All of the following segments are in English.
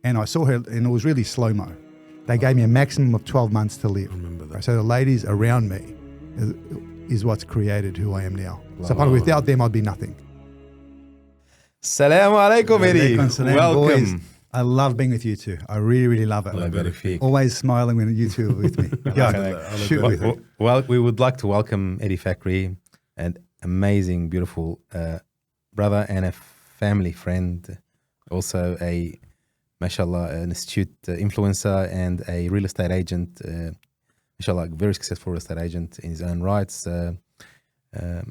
and I saw her, and it was really slow-mo. They gave me a maximum of 12 months to live. I remember that. So the ladies around me is what's created who I am now. Wow. So probably without them, I'd be nothing. Assalamu alaikum, Eddie. Alaikum salam, Welcome. boys. I love being with you two. I really, really love it. Always smiling when you two are with me. Shoot with it. Well, we would like to welcome Eddie Fakhri, an amazing, beautiful brother and a family friend, also a, mashallah, an astute influencer and a real estate agent, mashallah, very successful real estate agent in his own rights.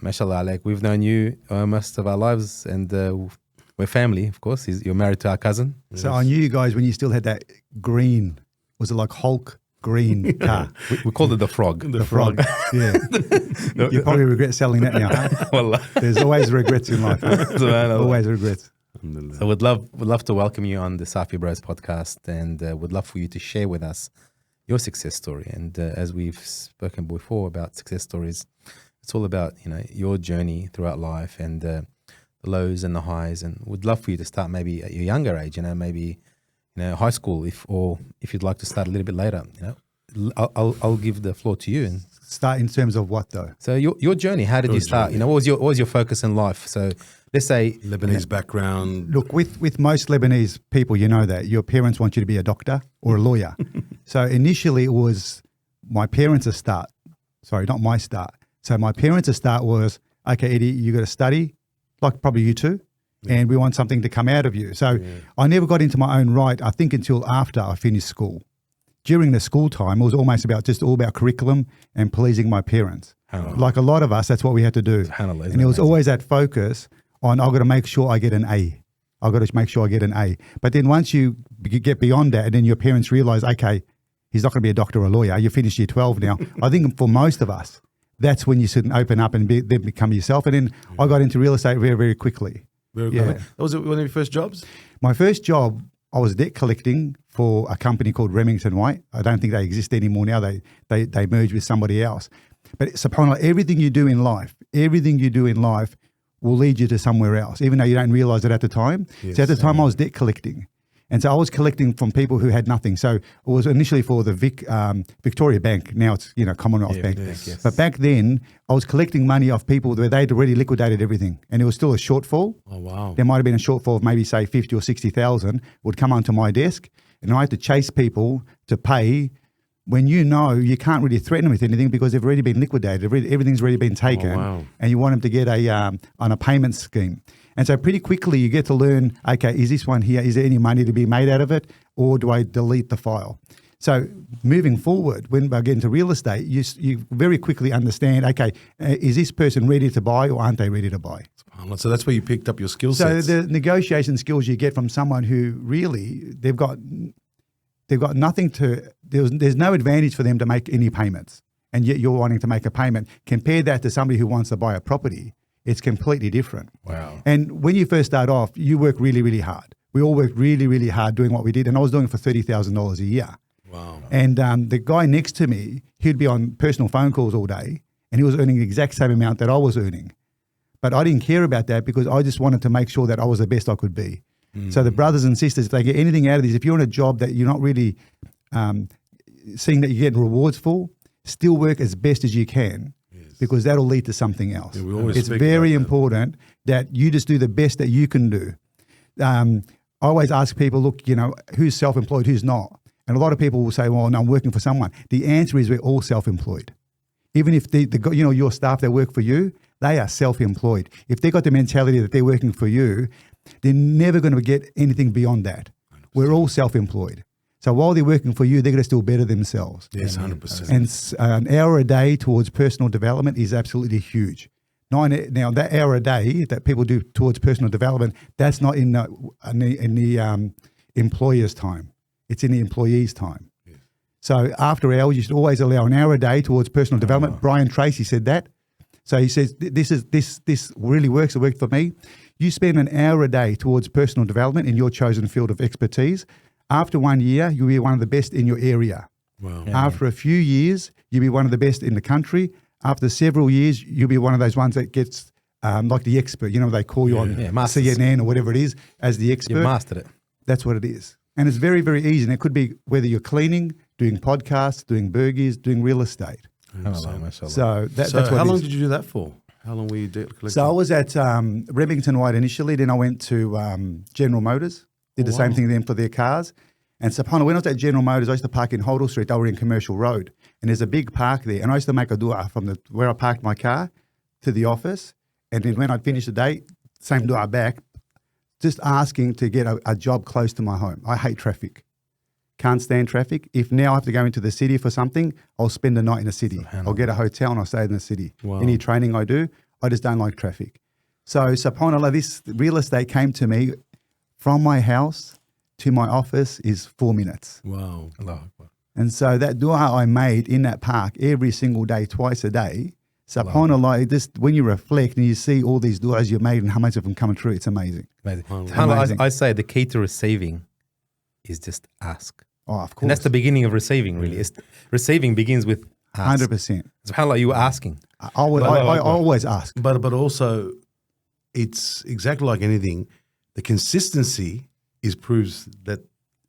Mashallah, like we've known you most of our lives, and we're family, of course. You're married to our cousin. So I knew you guys when you still had that green, was it like Hulk green car? We called it the frog. The frog. Yeah. You probably regret selling that now. Wallah. There's always regrets in life. Always regrets. So we'd love to welcome you on the Safi Bros podcast, and would love for you to share with us your success story. And as we've spoken before about success stories, it's all about, you know, your journey throughout life and the lows and the highs. And would love for you to start maybe at your younger age, you know, maybe, you know, high school, if you'd like to start a little bit later. You know, I'll give the floor to you. And start in terms of what though? So your journey, how did you start? You know, what was your focus in life? So let's say Lebanese background. Look, with most Lebanese people, you know that your parents want you to be a doctor or a lawyer. So initially it was my parents' start. Sorry, not my start. So my parents' start was, okay, Eddie, you got to study, like probably you too, and we want something to come out of you. So I never got into my own right, I think, until after I finished school. During the school time, it was almost all about curriculum and pleasing my parents. Like a lot of us, that's what we had to do. And it was always that focus on, I've got to make sure I get an A. I've got to make sure I get an A. But then once you get beyond that, and then your parents realize, okay, he's not going to be a doctor or a lawyer. You finished year 12 now. I think for most of us, that's when you should open up and then become yourself. And then I got into real estate very, very quickly. That was one of your first jobs? My first job, I was debt collecting for a company called Remington White. I don't think they exist anymore now. They merged with somebody else. But subhanAllah, everything you do in life will lead you to somewhere else, even though you don't realize it at the time. Yes, so at the time, I was debt collecting. And so I was collecting from people who had nothing. So it was initially for the Victoria Bank. Now it's, you know, Commonwealth Bank. Yes. But back then, I was collecting money off people where they'd already liquidated everything. And it was still a shortfall. Oh, wow. There might have been a shortfall of maybe, say, 50 or 60,000 would come onto my desk. And I had to chase people to pay when you know you can't really threaten them with anything because they've already been liquidated. Everything's already been taken. Oh, wow. And you want them to get on a payment scheme. And so pretty quickly you get to learn, okay, is this one here, is there any money to be made out of it, or do I delete the file? So moving forward, when I get into real estate, you very quickly understand, okay, is this person ready to buy or aren't they ready to buy? So that's where you picked up your skill So sets. the negotiation skills you get from someone who really, they've got nothing to, there's no advantage for them to make any payments, and yet you're wanting to make a payment. Compare that to somebody who wants to buy a property. It's completely different. Wow. And when you first start off, you work really, really hard. We all worked really, really hard doing what we did. And I was doing it for $30,000 a year. Wow. And the guy next to me, he'd be on personal phone calls all day, and he was earning the exact same amount that I was earning. But I didn't care about that because I just wanted to make sure that I was the best I could be. So the brothers and sisters, if they get anything out of this, if you're in a job that you're not really seeing that you're getting rewards for, still work as best as you can. Because that'll lead to something else. It's very important that you just do the best that you can do. I always ask people, look, you know, who's self-employed, who's not? And a lot of people will say, well, no, I'm working for someone. The answer is we're all self-employed. Even if your staff that work for you, they are self-employed. If they've got the mentality that they're working for you, they're never going to get anything beyond that. 100%. We're all self-employed. So while they're working for you, they're going to still better themselves. Yes, 100%. And an hour a day towards personal development is absolutely huge. Now, that hour a day that people do towards personal development, that's not in the employer's time. It's in the employee's time. Yes. So after hours, you should always allow an hour a day towards personal development. Brian Tracy said that. So he says, this really works. It worked for me. You spend an hour a day towards personal development in your chosen field of expertise. After 1 year, you'll be one of the best in your area. Wow. After a few years, you'll be one of the best in the country. After several years, you'll be one of those ones that gets like the expert. You know, they call you on CNN or whatever it is as the expert. You mastered it. That's what it is. And it's very, very easy. And it could be whether you're cleaning, doing podcasts, doing burgers, doing real estate. Alhamdulillah, mashallah. So that's what how it long is. did you do that for? How long were you collecting? So I was at Remington White initially. Then I went to General Motors. Did the same thing then for their cars. And subhanAllah, when I was at General Motors, I used to park in Hoddle Street. They were in Commercial Road. And there's a big park there. And I used to make a dua from where I parked my car to the office. And then when I'd finish the day, same dua back, just asking to get a job close to my home. I hate traffic. Can't stand traffic. If now I have to go into the city for something, I'll spend the night in the city. I'll get a hotel and I'll stay in the city. Wow. Any training I do, I just don't like traffic. So subhanAllah, this real estate came to me from my house to my office is 4 minutes. Wow. Allahu Akbar. And so that dua I made in that park every single day, twice a day, subhanAllah, just when you reflect and you see all these duas you've made and how much of them coming true, it's amazing. Amazing. Subhanallah. SubhanAllah, I say the key to receiving is just ask. Oh, of course. And that's the beginning of receiving, really. Receiving begins with ask. 100%. SubhanAllah, you were asking. I always ask. But also, it's exactly like anything. The consistency proves that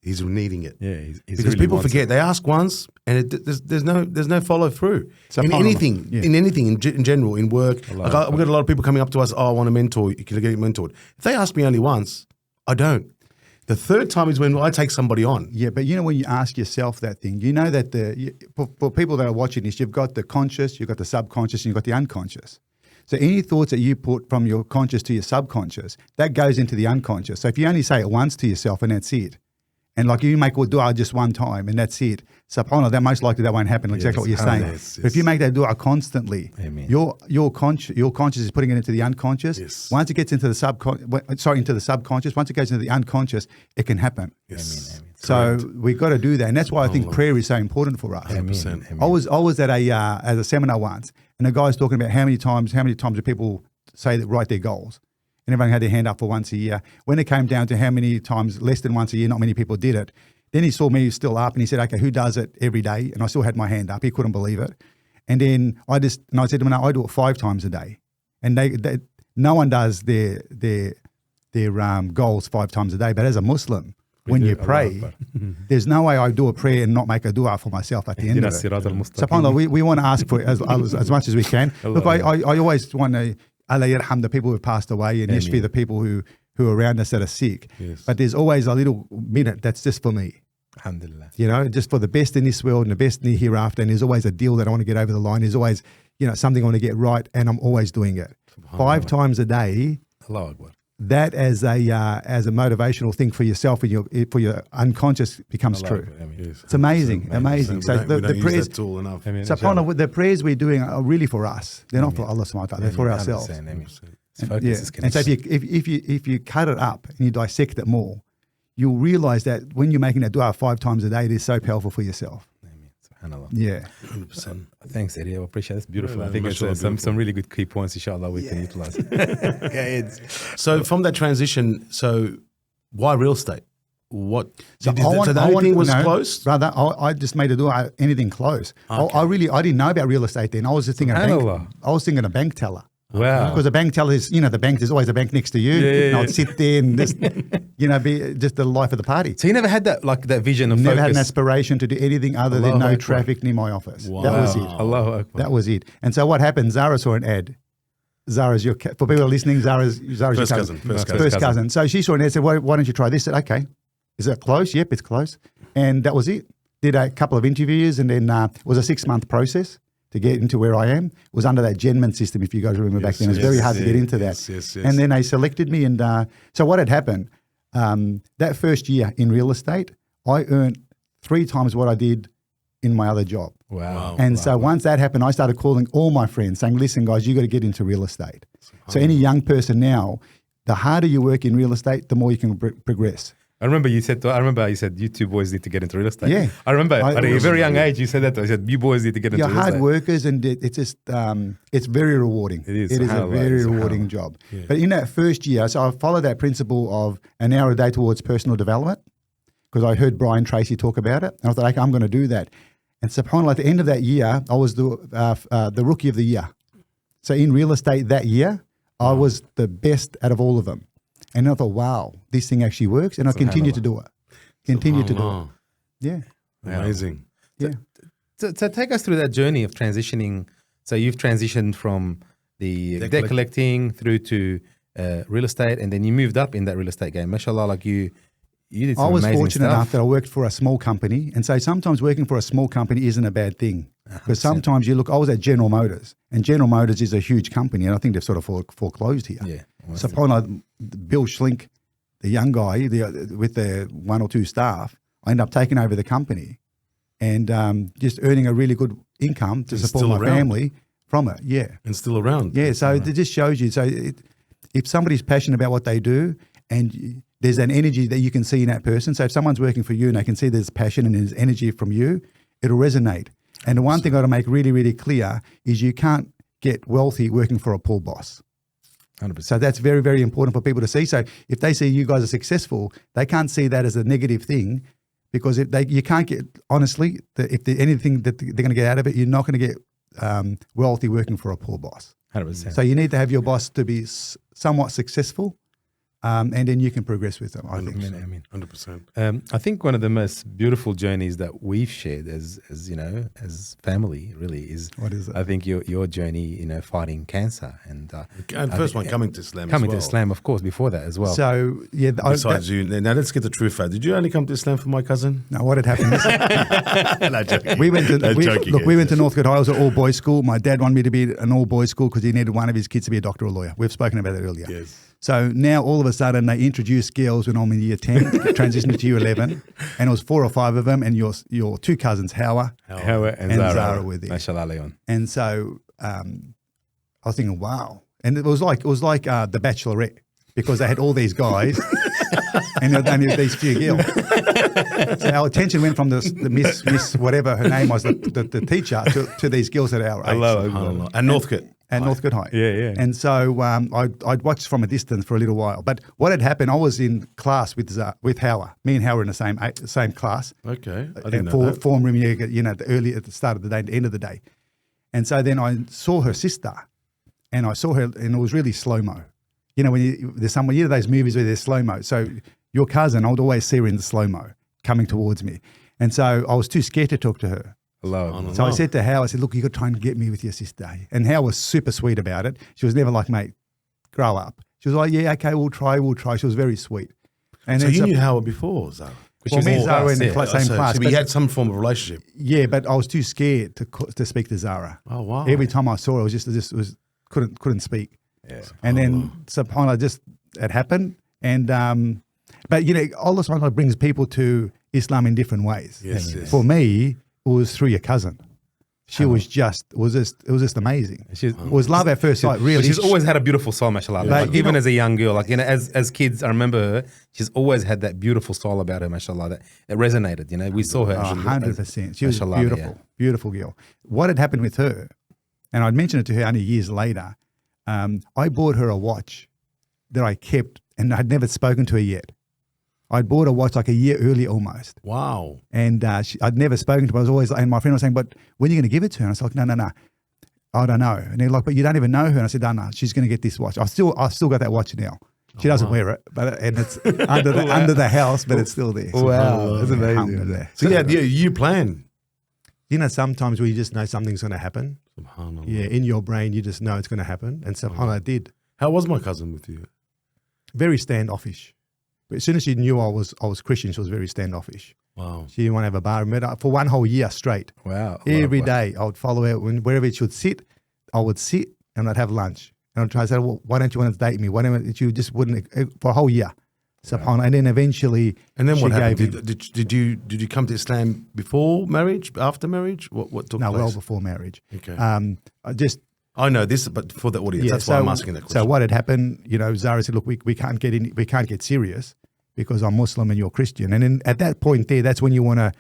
he's needing it. Yeah, he's Because really people wants forget they ask once and there's no follow through in SubhanAllah. anything. Yeah. In anything in general, in work. Like we've got a lot of people coming up to us. Oh, I want a mentor. Can I get mentored? If they ask me only once, I don't. The third time is when I take somebody on. Yeah, but you know when you ask yourself that thing, you know that for people that are watching this, you've got the conscious, you've got the subconscious, and you've got the unconscious. So any thoughts that you put from your conscious to your subconscious, that goes into the unconscious. So if you only say it once to yourself and that's it, and like you make a dua just one time and that's it, subhanAllah, that most likely that won't happen, like exactly what you're saying. Yes, But if you make that dua constantly, Amen. your conscious is putting it into the unconscious. Yes. Once it gets into the subconscious, once it goes into the unconscious, it can happen. Yes. Amen. So we've got to do that. And that's why I think prayer is so important for us. Amen. 100%. Amen. I was at a seminar once, and the guy was talking about how many times do people say that write their goals, and everyone had their hand up for once a year. When it came down to how many times less than once a year, not many people did it. Then he saw me still up, and he said, "Okay, who does it every day?" And I still had my hand up. He couldn't believe it. And then I said to him, "No, I do it 5 times a day." And they no one does their goals 5 times a day. But as a Muslim, when you pray, there's no way I do a prayer and not make a dua for myself at the end of it. SubhanAllah, we want to ask for it as much as we can. Look, I always want to Allah yarham the people who have passed away and yashfi the people who are around us that are sick. Yes. But there's always a little minute that's just for me. Alhamdulillah. You know, just for the best in this world and the best in the hereafter. And there's always a deal that I want to get over the line. There's always, something I want to get right, and I'm always doing it. 5 times a day. Allahu Akbar. That as a motivational thing for yourself and for your unconscious becomes true. Yes. It's amazing. So the we don't prayers, use that tool enough. SubhanAllah, the prayers we're doing are really for us. They're not for Allah subhanahu wa ta'ala. They're for ourselves. And so if you cut it up and you dissect it more, you'll realize that when you're making that dua 5 times a day, it is so powerful for yourself. SubhanAllah. Yeah. 100%. Thanks, Eddie. I appreciate it. It's beautiful. Yeah, I think it's some really good key points, inshallah, we can utilize. So from that transition, why real estate? What? So everything was close? Brother, I just made a dua, anything close. Okay. I didn't know about real estate then. I was just thinking a bank teller. Wow. Because a bank teller is, there's always a bank next to you. And I'd sit there and just, be just the life of the party. So you never had that vision of Never focus? had an aspiration to do anything other than Allahu no Akbar. traffic near my office. Wow. That was it. Allahu Akbar. That was it. And so what happened, Zara saw an ad. Zara's for people who are listening, Zara's your cousin. First cousin. So she saw an ad and said, why don't you try this? I said, okay. Is it close? Yep, it's close. And that was it. Did a couple of interviews, and then it was a 6-month process to get into where I am. It was under that Genman system, if you guys remember back then. It was very hard to get into that. Yes. And then they selected me. And so what had happened, that first year in real estate, I earned 3 times what I did in my other job. Wow. And so once that happened, I started calling all my friends saying, listen, guys, you got to get into real estate. So any young person now, the harder you work in real estate, the more you can progress. I remember you said you 2 boys need to get into real estate. Yeah. I remember at a very young age you said that. I said you boys need to get into You're real estate. hard workers, and it's just it's very rewarding. It is. It is a SubhanAllah, very rewarding job. Yeah. But in that first year, so I followed that principle of an hour a day towards personal development, because I heard Brian Tracy talk about it, and I thought, okay, I'm going to do that. And subhanAllah, at the end of that year, I was the rookie of the year. So in real estate that year, I was the best out of all of them. And I thought, wow, this thing actually works, and I continued to do it. Continue to do it. SubhanAllah. Yeah. Amazing. Yeah. So take us through that journey of transitioning. So you've transitioned from the debt collecting through to real estate, and then you moved up in that real estate game. Mashallah, like you did some I was amazing fortunate stuff. enough that I worked for a small company, and so sometimes working for a small company isn't a bad thing. Because sometimes you look, I was at General Motors, and General Motors is a huge company, and I think they've sort of foreclosed here. Yeah. So Bill Schlink, the young guy with the 1 or 2 staff, I ended up taking over the company and just earning a really good income to support my family from it. Yeah. And still around. Yeah, so it just shows you. So if somebody's passionate about what they do and there's an energy that you can see in that person, so if someone's working for you and they can see there's passion and there's energy from you, it'll resonate. And the one thing I want to make really, really clear is you can't get wealthy working for a poor boss. 100%. So that's very, very important for people to see. So if they see you guys are successful, they can't see that as a negative thing, because you can't get, honestly, anything that they're going to get out of it, you're not going to get wealthy working for a poor boss. 100%. So you need to have your boss to be somewhat successful, and then you can progress with them, I think. I mean, 100%. I think one of the most beautiful journeys that we've shared as family really is. What is it? I think your journey, fighting cancer and first one coming to Islam. coming as well. to Islam, of course, before that as well. So, yeah. Besides you, now let's get the truth out. Did you only come to Islam for my cousin? No, what had happened is No, joking. we went to joking, we went to Northcote High. It was an all-boys school. My dad wanted me to be an all-boys school because he needed one of his kids to be a doctor or lawyer. We've spoken about that earlier. Yes. So now all of a sudden they introduced girls when I'm in year 10, transitioned to year 11, and it was 4 or 5 of them, and your 2 cousins, Hawa and Zara were there. Mashallah, Leon. And so I was thinking, wow. And it was like The Bachelorette, because they had all these guys and there were only these few girls. So our attention went from the Miss whatever her name was, the teacher, to these girls at our age. SubhanAllah. And Northcote. And Northcote High. Yeah. And so I'd watched from a distance for a little while. But what had happened, I was in class with Hawa. Me and Hawa were in the same class. Okay. I didn't know that. Form room, at the start of the day, at the end of the day. And so then I saw her sister, and I saw her, and it was really slow-mo. When there's someone, those movies where there's slow-mo. So your cousin, I would always see her in the slow-mo coming towards me. And so I was too scared to talk to her. So I said to Hal, I said, look, you got to try and get me with your sister. And Hal was super sweet about it. She was never like, mate, grow up. She was like, yeah, okay, we'll try. She was very sweet. And so you knew Howard before, Zara? Well, me and Zara were in the same class. So we had some form of relationship. Yeah, but I was too scared to speak to Zara. Oh, wow. Every time I saw her, couldn't speak. Yeah. And then subhanAllah, it happened. And but Allah subhanahu wa ta'ala brings people to Islam in different ways. Yes. For me, it was through your cousin. She was just amazing. It was love at first sight, really. She's always had a beautiful soul, mashallah. Like, even as a young girl, as kids, I remember her. She's always had that beautiful soul about her, mashallah. That it resonated. We saw her. 100%. She was mashallah, beautiful, beautiful girl. What had happened with her, and I'd mentioned it to her only years later. I bought her a watch that I kept, and I had never spoken to her yet. I'd bought a watch like a year earlier almost. Wow. And I'd never spoken to her. I was always, and my friend was saying, but when are you going to give it to her? And I was like, no. I don't know. And they're like, but you don't even know her. And I said, no, she's going to get this watch. I've still got that watch now. She doesn't wear it, and it's under the house, but it's still there. Wow. That's amazing. So you plan. Sometimes we just know something's going to happen. SubhanAllah. Yeah, in your brain, you just know it's going to happen. And subhanAllah did. How was my cousin with you? Very standoffish. But as soon as she knew I was Christian, she was very standoffish. Wow. She didn't want to have a bar met for 1 whole year straight. Wow. Every day I would follow her. Wherever she would sit, I would sit and I'd have lunch. And I'd try to say, well, why don't you want to date me? Why don't you just wouldn't, for a whole year. SubhanAllah. And then eventually what happened? Did you come to Islam before marriage, after marriage? What took place? No, well before marriage. Okay. I know this, but for the audience, that's why I'm asking that question. So what had happened, Zara said, look, we can't get serious because I'm Muslim and you're Christian. And then at that point there, that's when you want to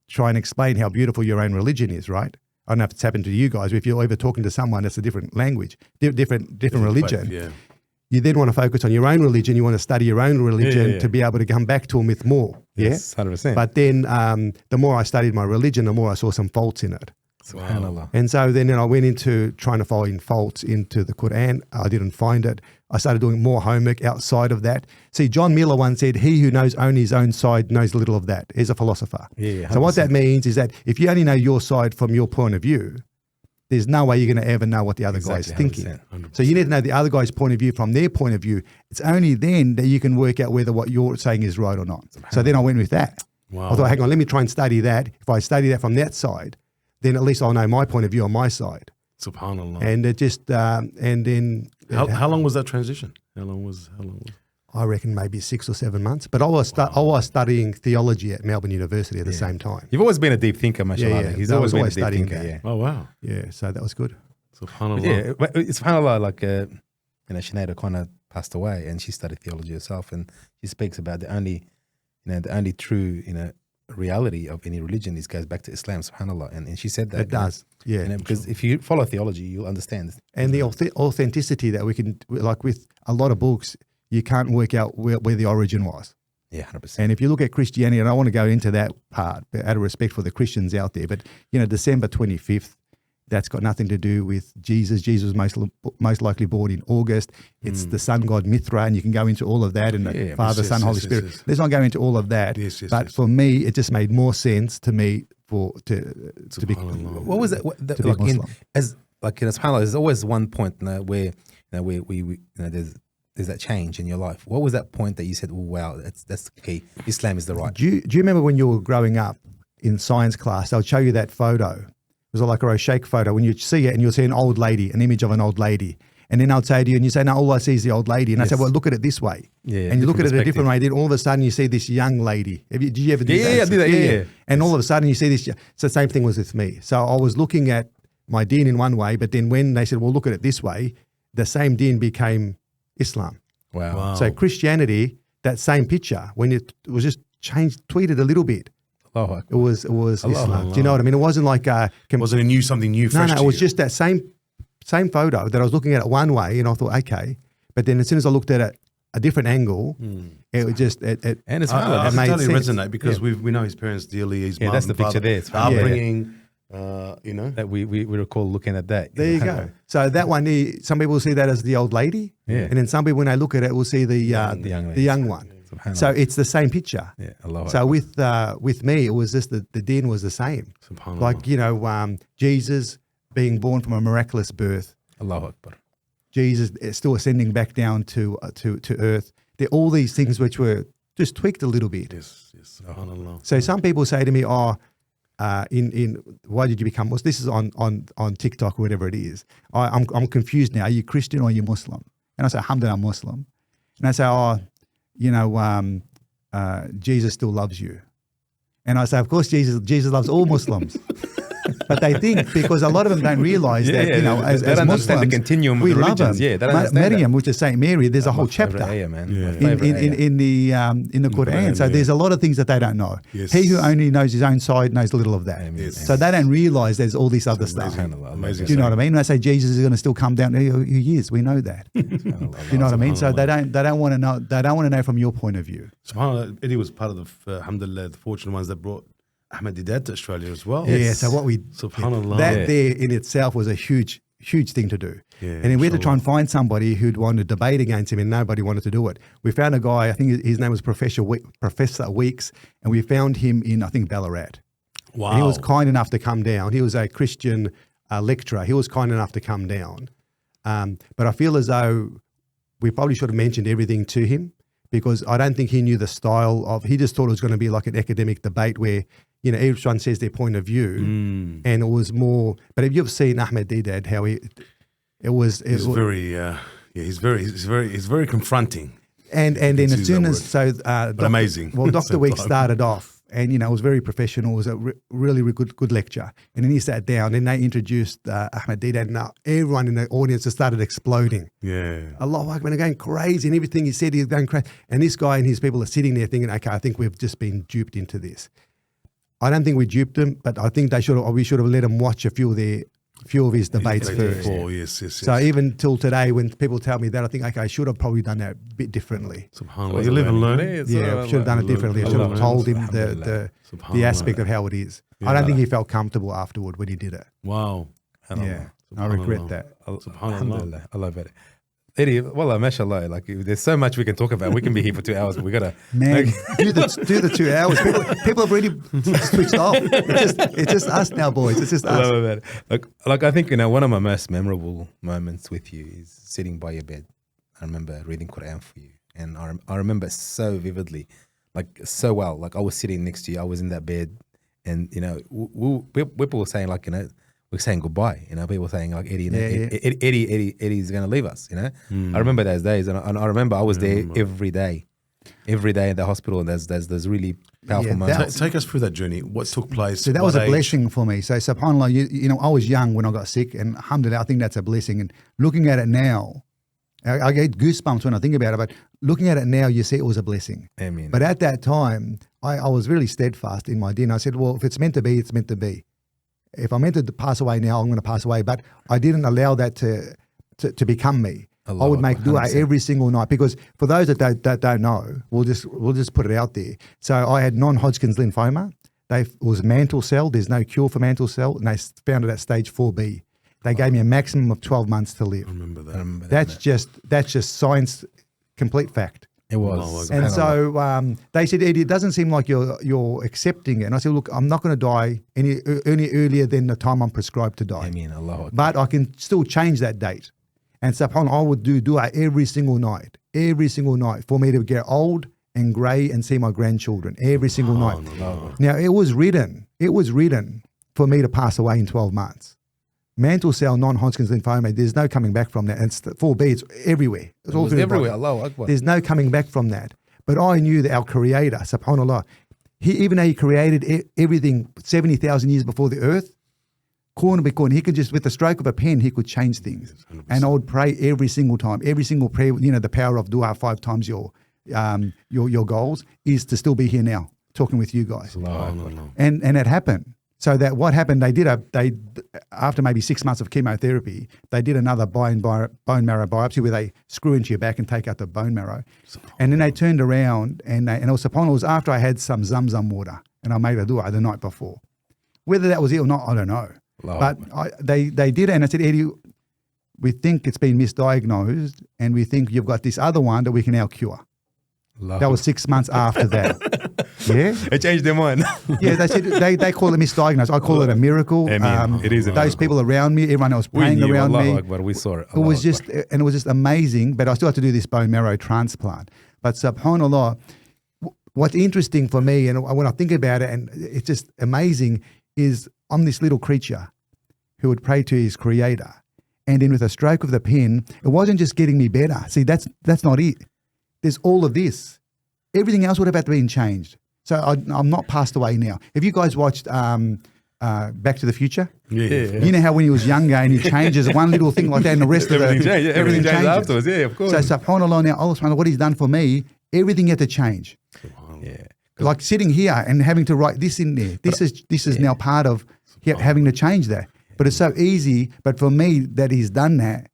try and explain how beautiful your own religion is, right? I don't know if it's happened to you guys, but if you're ever talking to someone that's a different language, different religion, faith, yeah. You then want to focus on your own religion. You want to study your own religion to be able to come back to them with more. Yes, 100%. But then the more I studied my religion, the more I saw some faults in it. Subhanallah. And so then I went into trying to find faults into the Quran. I didn't find it. I started doing more homework outside of that. See, John Miller once said, he who knows only his own side knows little of that. He's a philosopher. Yeah, so what 100%. that means is that if you only know your side from your point of view, there's no way you're going to ever know what the other guy's thinking. 100%. So you need to know the other guy's point of view from their point of view. It's only then that you can work out whether what you're saying is right or not. So then I went with that. Wow. I thought, hang on, let me try and study that. If I study that from that side, then at least I'll know my point of view on my side. Subhanallah. And it just, and then... How long was that transition? How long was? I reckon maybe 6 or 7 months. But I was studying theology at Melbourne University at the same time. You've always been a deep thinker, mashallah. Yeah. He's I always was been a always deep studying thinker. that. Yeah. Oh wow. Yeah, so that was good. Subhanallah. Yeah, but it's subhanallah, like, Sinead kind of passed away and she studied theology herself, and she speaks about the only true, reality of any religion is goes back to Islam, subhanallah. And she said that. It does, yeah. Because if you follow theology, you'll understand. And the authenticity that we can, like with a lot of books, you can't work out where the origin was. Yeah, 100%. And if you look at Christianity, and I want to go into that part, but out of respect for the Christians out there, but, December 25th, that's got nothing to do with Jesus. Jesus was most likely born in August. It's the sun god Mithra, and you can go into all of that, and the Father, Son, Holy Spirit. Yes. Let's not go into all of that. But for me, it just made more sense to me to be. What was that? To be Muslim. SubhanAllah, there's always one point where we there's that change in your life. What was that point that you said, "Oh wow, that's the key. Islam is the right." Do you remember when you were growing up in science class? They'll show you that photo. It was like a Roshake photo. When you see it, and you'll see an old lady, an image of an old lady, and then I'll say to you, and you say, "No, all I see is the old lady." And I say, "Well, look at it this way." Yeah, and you look at it a different way. Then all of a sudden, you see this young lady. Did you ever do that? Yeah, I did that. Yeah. And all of a sudden, you see this. So the same thing was with me. So I was looking at my deen in one way, but then when they said, "Well, look at it this way," the same deen became Islam. Wow. So Christianity, that same picture, when it was just tweeted a little bit. It was Islam. Do you know what I mean? It wasn't like wasn't something new. No, Fresh it was just that same photo that I was looking at it one way, and I thought, okay, but then as soon as I looked at it a different angle, it was just it and it's I made totally sense. resonate because we know his parents dearly. His mum, that's the picture father, there. It's upbringing. That we recall looking at that. There you go. So that one, some people see that as the old lady, and then some people, when they look at it, will see the young one. So it's the same picture. Yeah, Allah. So with me, it was just the deen was the same. Like Jesus being born from a miraculous birth. Allahu Akbar. Jesus is still ascending back down to earth. There are all these things which were just tweaked a little bit. Yes. Subhanallah. So some people say to me, why did you become Muslim? This is on TikTok or whatever it is. I'm confused now. Are you Christian or are you Muslim? And I say, alhamdulillah, I'm Muslim. And I say, Jesus still loves you. And I say, of course, Jesus loves all Muslims. But they think, because a lot of them don't realize that, as Muslims, the continuum we of the love them. religions. Yeah, they don't understand Maryam, which is Saint Mary, there's a whole chapter in the Quran. So there's a lot of things that they don't know. Yes. He who only knows his own side knows little of that. Yes. So they don't realize there's all this other stuff. Amazing. Do you know what I mean? When I say Jesus is going to still come down, he is. We know that. Do you know what I mean? So they don't want to know. They don't want to know from your point of view. SubhanAllah, Eddie was part of the alhamdulillah, the fortunate ones that brought Ahmed Deedat to Australia as well. Yeah, so what we SubhanAllah. that there in itself was a huge thing to do. Yeah, and then we had to try and find somebody who'd want to debate against him, and nobody wanted to do it. We found a guy, I think his name was Professor Weeks, and we found him in, I think, Ballarat. Wow. And he was kind enough to come down. He was a Christian lecturer. He was kind enough to come down. But I feel as though we probably should have mentioned everything to him, because I don't think he knew the style of, he just thought it was going to be like an academic debate where, everyone says their point of view, and it was more, but have you ever seen Ahmed Deedat, how he's very confronting. And then as soon as, amazing. Well, Dr. Weeks started off, and, it was very professional. It was a really good lecture. And then he sat down, and they introduced Ahmed Deedat, and everyone in the audience just started exploding. Yeah. Allahu Akbar, going crazy, and everything he said, he was going crazy. And this guy and his people are sitting there thinking, okay, I think we've just been duped into this. I don't think we duped them, but I think we should have let them watch a few of their few of his debates first. Yes. So even till today, when people tell me that, I think, okay, I should have probably done that a bit differently. SubhanAllah. You live and learn. Yeah, should have done it differently. I should have told him the aspect of how it is. I don't think he felt comfortable afterward when he did it. Wow. Yeah, I regret that. Alhamdulillah. I love it. Eddie, wallah, mashallah, like there's so much we can talk about. We can be here for 2 hours, but we gotta do the 2 hours. People have already switched off. It's just us now, boys. It's just us. I love it. Like I think one of my most memorable moments with you is sitting by your bed. I remember reading Quran for you, and I remember so vividly, like so well. Like I was sitting next to you. I was in that bed, and people were saying like we're saying goodbye, people were saying like Eddie's going to leave us, I remember those days, and I remember I was there every day in the hospital, and there's really powerful moments. Take us through that journey. What took place? So that was a blessing for me. So subhanAllah, I was young when I got sick, and alhamdulillah, I think that's a blessing. And looking at it now, I get goosebumps when I think about it, but looking at it now, you see it was a blessing. Amen. But at that time, I was really steadfast in my deen. I said, well, if it's meant to be, it's meant to be. If I'm meant to pass away now, I'm going to pass away. But I didn't allow that to become me. I would make dua every single night, because for those that don't know, we'll just put it out there. So I had non-Hodgkin's lymphoma. It was mantle cell. There's no cure for mantle cell, and they found it at stage 4B. They gave me a maximum of 12 months to live. I remember that. That's just science, complete fact. It was. And so they said, Eddie, it doesn't seem like you're accepting it. And I said, look, I'm not going to die any earlier than the time I'm prescribed to die. Ameen, Allah. But I can still change that date. And subhanAllah, I would do dua every single night for me to get old and grey and see my grandchildren every single night. Now, it was written for me to pass away in 12 months. Mantle cell, non-Hodgkin's lymphoma, there's no coming back from that. And it's 4B, it's everywhere. It's all through everywhere. the body. Allahu Akbar. There's no coming back from that. But I knew that our Creator, subhanAllah, even though He created everything 70,000 years before the earth, corner by corner, He could just, with the stroke of a pen, He could change things. 100%. And I would pray every single time. Every single prayer, the power of dua 5 times your goals is to still be here now, talking with you guys. And it happened. So that what happened, they after maybe 6 months of chemotherapy, they did another bone marrow biopsy where they screw into your back and take out the bone marrow. And then they turned around and it was after I had some Zamzam water and I made a dua the night before. Whether that was it or not, I don't know. But they did it, and I said, Eddie, we think it's been misdiagnosed and we think you've got this other one that we can now cure. That was 6 months after that. Yeah, it changed their mind. Yeah, they said they call it misdiagnosed. I call it a miracle. It is. Those people around me, everyone else praying around me. But we saw it. It was just amazing. But I still had to do this bone marrow transplant. But subhanAllah, what's interesting for me, and when I think about it, and it's just amazing, is I'm this little creature who would pray to his Creator, and then with a stroke of the pen, it wasn't just getting me better. See, that's not it. There's all of this. Everything else would have had to be changed. So I'm not passed away now. Have you guys watched Back to the Future? Yeah. You know how when he was younger and he changes one little thing like that and the rest of everything changes afterwards. Yeah, of course. So subhanAllah, now Allah subhanahu, what He's done for me, everything had to change. Yeah. Like sitting here and having to write this in there. This is now part of having to change that. But it's so easy. But for me, that He's done that,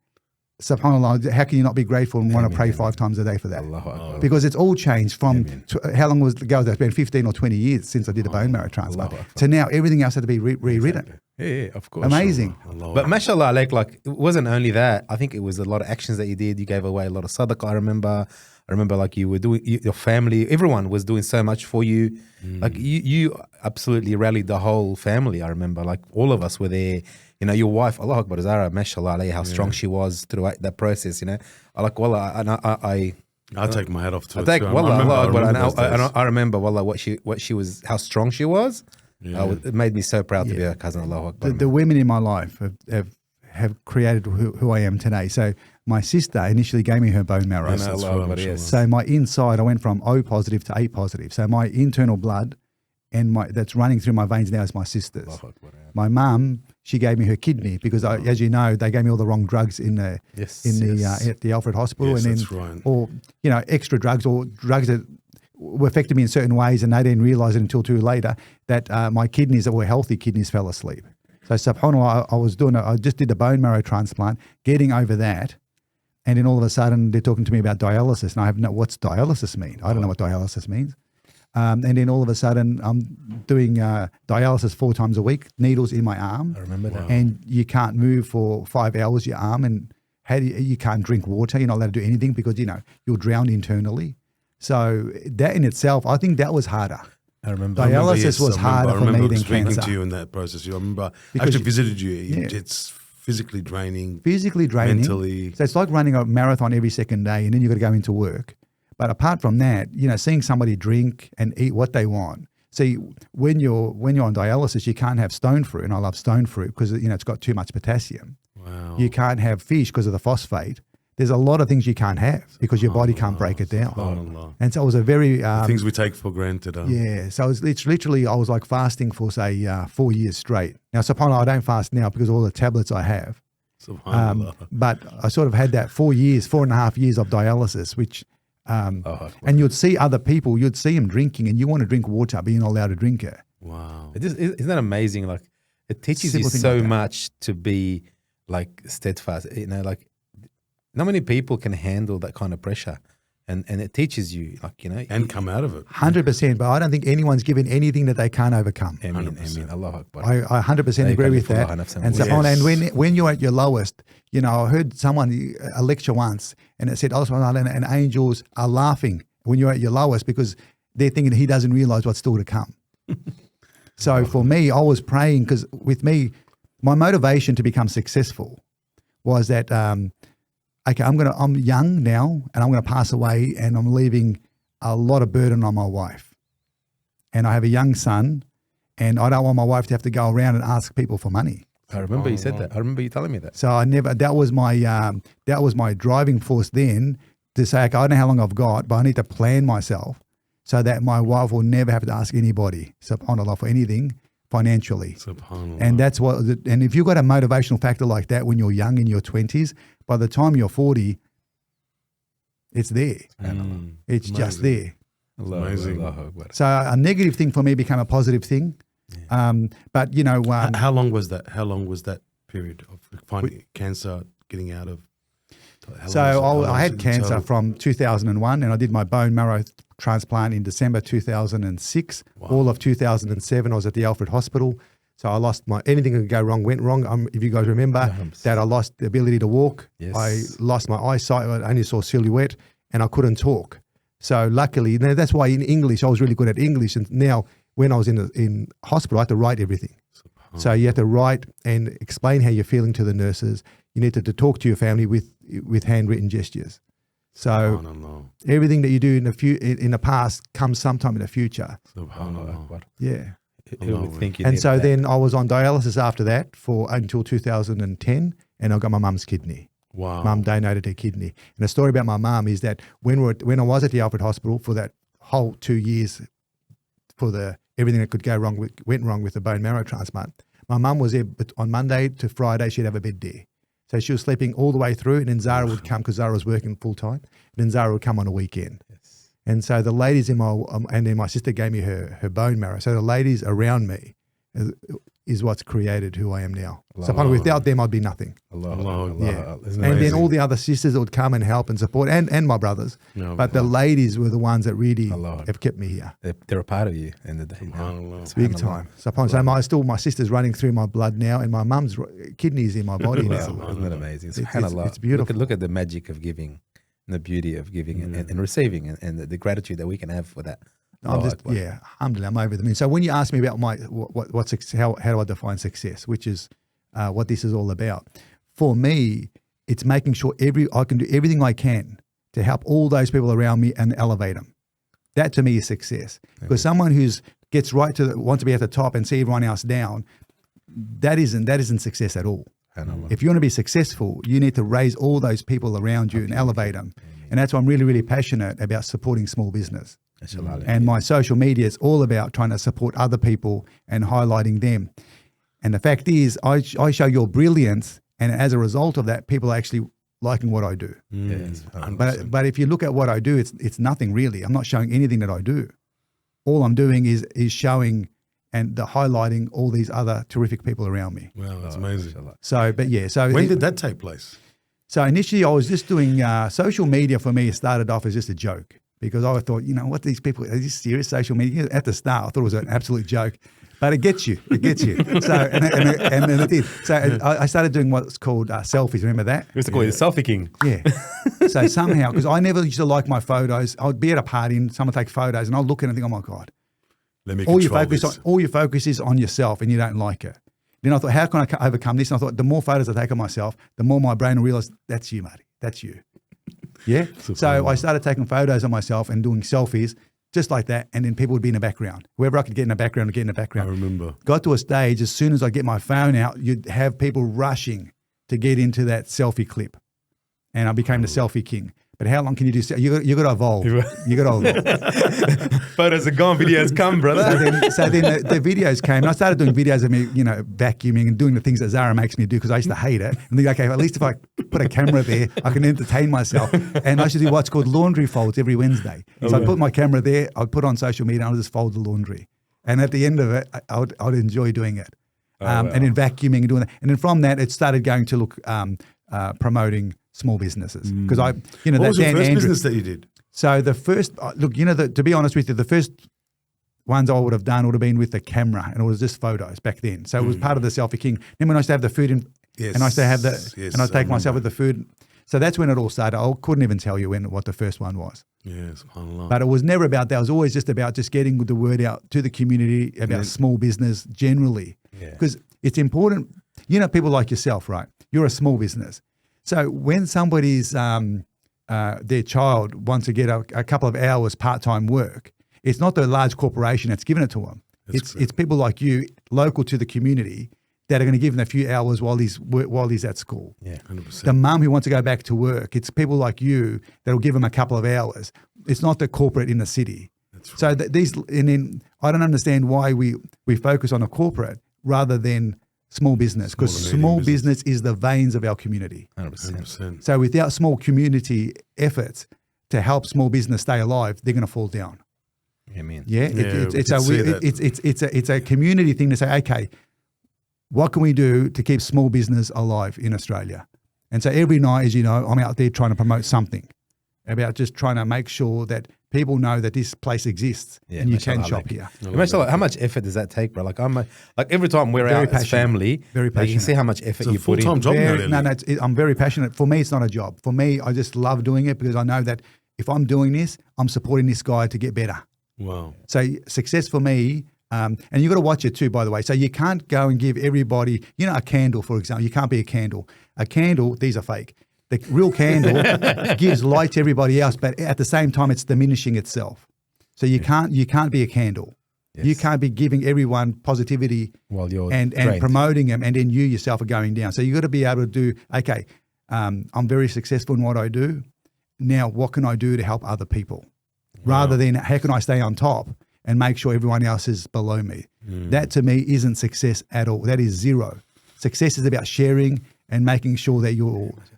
subhanAllah, how can you not be grateful and want to pray 5 times a day for that? Because it's all changed from how long was ago? That's been 15 or 20 years since I did a bone marrow transplant. So now everything else had to be rewritten. Yeah, of course. Amazing. But mashallah, like it wasn't only that. I think it was a lot of actions that you did. You gave away a lot of sadaqah. I remember like you were doing, your family, everyone was doing so much for you. Like you absolutely rallied the whole family. I remember like all of us were there. Your wife, Allah Akbar, Zara, mashallah, how strong she was throughout that process, Like, wallah, and I take my hat off to her. I remember, wallah, what she was, how strong she was. Yeah. It made me so proud to be her cousin, Allah Akbar. The women in my life have created who I am today. So my sister initially gave me her bone marrow. So my inside, I went from O positive to A positive. So my internal blood and that's running through my veins now is my sister's. My mum, she gave me her kidney because, as you know, they gave me all the wrong drugs at the Alfred Hospital, and then right. Or extra drugs or drugs that were affecting me in certain ways, and they didn't realise it until too later that my kidneys that were healthy kidneys fell asleep. So subhanAllah, I just did a bone marrow transplant, getting over that. And then all of a sudden they're talking to me about dialysis. And what's dialysis mean? I don't know what dialysis means. And then all of a sudden I'm doing dialysis 4 times a week, needles in my arm. I remember that. And you can't move for 5 hours, your arm, and you can't drink water. You're not allowed to do anything because, you'll drown internally. So that in itself, I think that was harder. I remember. Dialysis was harder for me than speaking cancer. to you in that process. I remember I Because actually visited you. Yeah. It's physically draining. Physically draining. Mentally. So it's like running a marathon every second day, and then you've got to go into work. But apart from that, seeing somebody drink and eat what they want. See, when you're on dialysis, you can't have stone fruit, and I love stone fruit because it's got too much potassium. Wow. You can't have fish because of the phosphate. There's a lot of things you can't have because your body can't break it down. SubhanAllah. And so it was a very Things we take for granted. yeah. So it's literally I was like fasting for say 4 years straight. Now, subhanAllah, I don't fast now because of all the tablets I have. SubhanAllah. But I sort of had that 4.5 years of dialysis, which and you'd see other people, you'd see them drinking, and you want to drink water, but you're not allowed to drink it. Wow. Isn't that amazing? Like it teaches Simple you thing so like that. much to be like steadfast. Like not many people can handle that kind of pressure, and it teaches you, like And come out of it. 100%. But I don't think anyone's given anything that they can't overcome. Ameen, 100%. ameen. Allahu Akbar. I 100% agree with that. And so, Yes. and when you're at your lowest, I heard someone a lecture once, and it said Allah subhanahu wa ta'ala and angels are laughing when you're at your lowest because they're thinking he doesn't realize what's still to come. So for me, I was praying because with me, my motivation to become successful was that okay, I'm young now and I'm gonna pass away and I'm leaving a lot of burden on my wife. And I have a young son and I don't want my wife to have to go around and ask people for money. I remember you said that. I remember you telling me that. So that was my driving force then to say, okay, I don't know how long I've got, but I need to plan myself so that my wife will never have to ask anybody, subhanAllah, for anything financially. SubhanAllah. And that's and if you've got a motivational factor like that when you're young in your 20s, by the time you're 40, it's there. It's just there. Amazing. Allahu Akbar. So a negative thing for me became a positive thing. But How long was that? How long was that period of finding cancer, getting out of? I had cancer from 2001 and I did my bone marrow transplant in December 2006. Wow. All of 2007 I was at the Alfred Hospital. So I lost anything that could go wrong went wrong. If you guys remember that I lost the ability to walk. Yes. I lost my eyesight. I only saw silhouette and I couldn't talk. So luckily, that's why in English, I was really good at English. And now when I was in hospital, I had to write everything. So you have to write and explain how you're feeling to the nurses. You need to talk to your family with handwritten gestures. So SubhanAllah. everything that you do in the past comes sometime in the future. SubhanAllah. Yeah. Who would think you And did so that? then I was on dialysis after that until 2010, and I got my mum's kidney. Wow. Mum donated her kidney. And the story about my mum is that when I was at the Alfred Hospital for that whole 2 years, for everything that could go wrong went wrong with the bone marrow transplant, my mum was there on Monday to Friday. She'd have a bed there. So she was sleeping all the way through, and then Zara would come because Zara was working full time. And then Zara would come on a weekend. Yes. And so the ladies and then my sister gave me her bone marrow. So the ladies around me is what's created who I am now. So without them, I'd be nothing. Allah. Yeah. Isn't it And then amazing? all the other sisters that would come and help and support, and my brothers. No, But the ladies were the ones that really Allah. have kept me here. They're a part of you in the day. SubhanAllah. Big time. So my sister's running through my blood now, and my mum's kidneys in my body now. Isn't that amazing? It's SubhanAllah. beautiful. Look at the magic of giving and the beauty of giving and receiving and the gratitude that we can have for that. Alhamdulillah, I'm over the moon. So when you ask me about how do I define success, which is what this is all about, for me, it's making sure I can do everything I can to help all those people around me and elevate them. That to me is success. Because someone who's gets right wants to be at the top and see everyone else down, that isn't success at all. If you want to be successful, you need to raise all those people around you and elevate them. And that's why I'm really, really passionate about supporting small business. And my social media is all about trying to support other people and highlighting them. And the fact is, I show your brilliance, and as a result of that, people are actually liking what I do. Yes. But if you look at what I do, it's nothing really. I'm not showing anything that I do. All I'm doing is showing and the highlighting all these other terrific people around me. Wow, that's amazing. mashallah. So, but yeah. So When did that take place? So initially I was just doing social media for me. It started off as just a joke because I thought, what these people, are these serious social media? At the start, I thought it was an absolute joke. But it gets you. So, and it did. So I started doing what's called selfies. Remember that? We used to call it the selfie king. Yeah. So somehow, because I never used to like my photos, I'd be at a party and someone take photos and I'll look at it and think, oh my God. Let me All your control this. all your focus is on yourself and you don't like it. Then I thought, how can I overcome this? And I thought, the more photos I take of myself, the more my brain will realize, that's you, Marty. That's you. Yeah. So I started taking photos of myself and doing selfies just like that. And then people would be in the background. Whoever I could get in the background would get in the background. I remember. Got to a stage, as soon as I get my phone out, you'd have people rushing to get into that selfie clip. And I became the selfie king. But how long can you do? You got to evolve. You got to evolve. Photos are gone, videos come, brother. So then the videos came. And I started doing videos of me, vacuuming and doing the things that Zara makes me do because I used to hate it. And think, okay, at least if I put a camera there, I can entertain myself. And I used to do what's called laundry folds every Wednesday. So I'd put my camera there, I'd put on social media, and I'd just fold the laundry. And at the end of it, I'd enjoy doing it. And then vacuuming and doing that. And then from that, it started going to look promoting small businesses because What was your first business that you did? So the first to be honest with you, the first ones I would have done would have been with the camera, and it was just photos back then. So it was part of the selfie king. Then when I used to have the food and I used to have and I'd take myself with the food. So that's when it all started. I couldn't even tell you what the first one was. Yes, subhanAllah. But it was never about that. It was always just about just getting the word out to the community about small business generally. Because it's important, people like yourself, right? You're a small business. So when somebody's their child wants to get a couple of hours part-time work, it's not the large corporation that's giving it to them. It's people like you, local to the community, that are going to give him a few hours while he's at school. Yeah, 100%. The mum who wants to go back to work, it's people like you that will give him a couple of hours. It's not the corporate in the city. That's right. So and then I don't understand why we focus on a corporate rather than small business, because small business is the veins of our community. 100%. So without small community efforts to help small business stay alive, they're going to fall down. Amen. Yeah, it's a community thing to say, okay, what can we do to keep small business alive in Australia? And so every night, as you know, I'm out there trying to promote something about just trying to make sure that people know that this place exists and you can shop here. Mashallah, how much effort does that take, bro? Like every time we're out as family, very passionate. you can see how much effort you put in. Full-time job now, No, I'm very passionate. For me, it's not a job. For me, I just love doing it because I know that if I'm doing this, I'm supporting this guy to get better. Wow. So success for me, and you've got to watch it too, by the way. So you can't go and give everybody, a candle, for example. You can't be a candle. A candle, these are fake. The real candle gives light to everybody else, but at the same time, it's diminishing itself. So you can't be a candle. Yes. You can't be giving everyone positivity while you're and promoting them, and then you yourself are going down. So you've got to be able to do, okay, I'm very successful in what I do. Now, what can I do to help other people? Rather than how can I stay on top and make sure everyone else is below me? That to me isn't success at all. That is zero. Success is about sharing and making sure that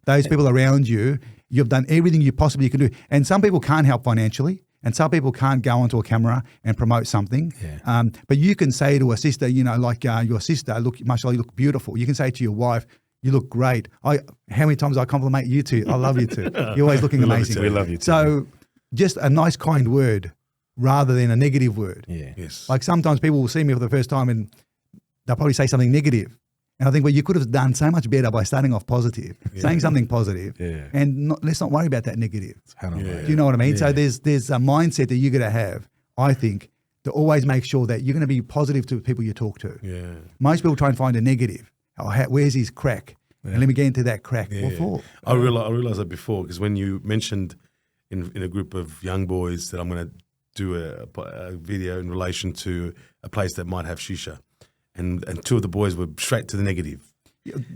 those people around you, you've done everything you possibly can do. And some people can't help financially, and some people can't go onto a camera and promote something. Yeah. But you can say to a sister, your sister, look, mashallah, you look beautiful. You can say to your wife, you look great. How many times I compliment you too? I love you too. You're always looking amazing. We love you too. So just a nice, kind word rather than a negative word. Yeah. Yes. Like sometimes people will see me for the first time and they'll probably say something negative. And I think, well, you could have done so much better by starting off positive, saying something positive, and let's not worry about that negative. Do you know what I mean? Yeah. So there's a mindset that you're going to have, I think, to always make sure that you're going to be positive to the people you talk to. Yeah. Most people try and find a negative. Where's his crack? Yeah. And let me get into that crack. Yeah. What for? I realized that before, because when you mentioned in a group of young boys that I'm going to do a video in relation to a place that might have shisha. And two of the boys were straight to the negative.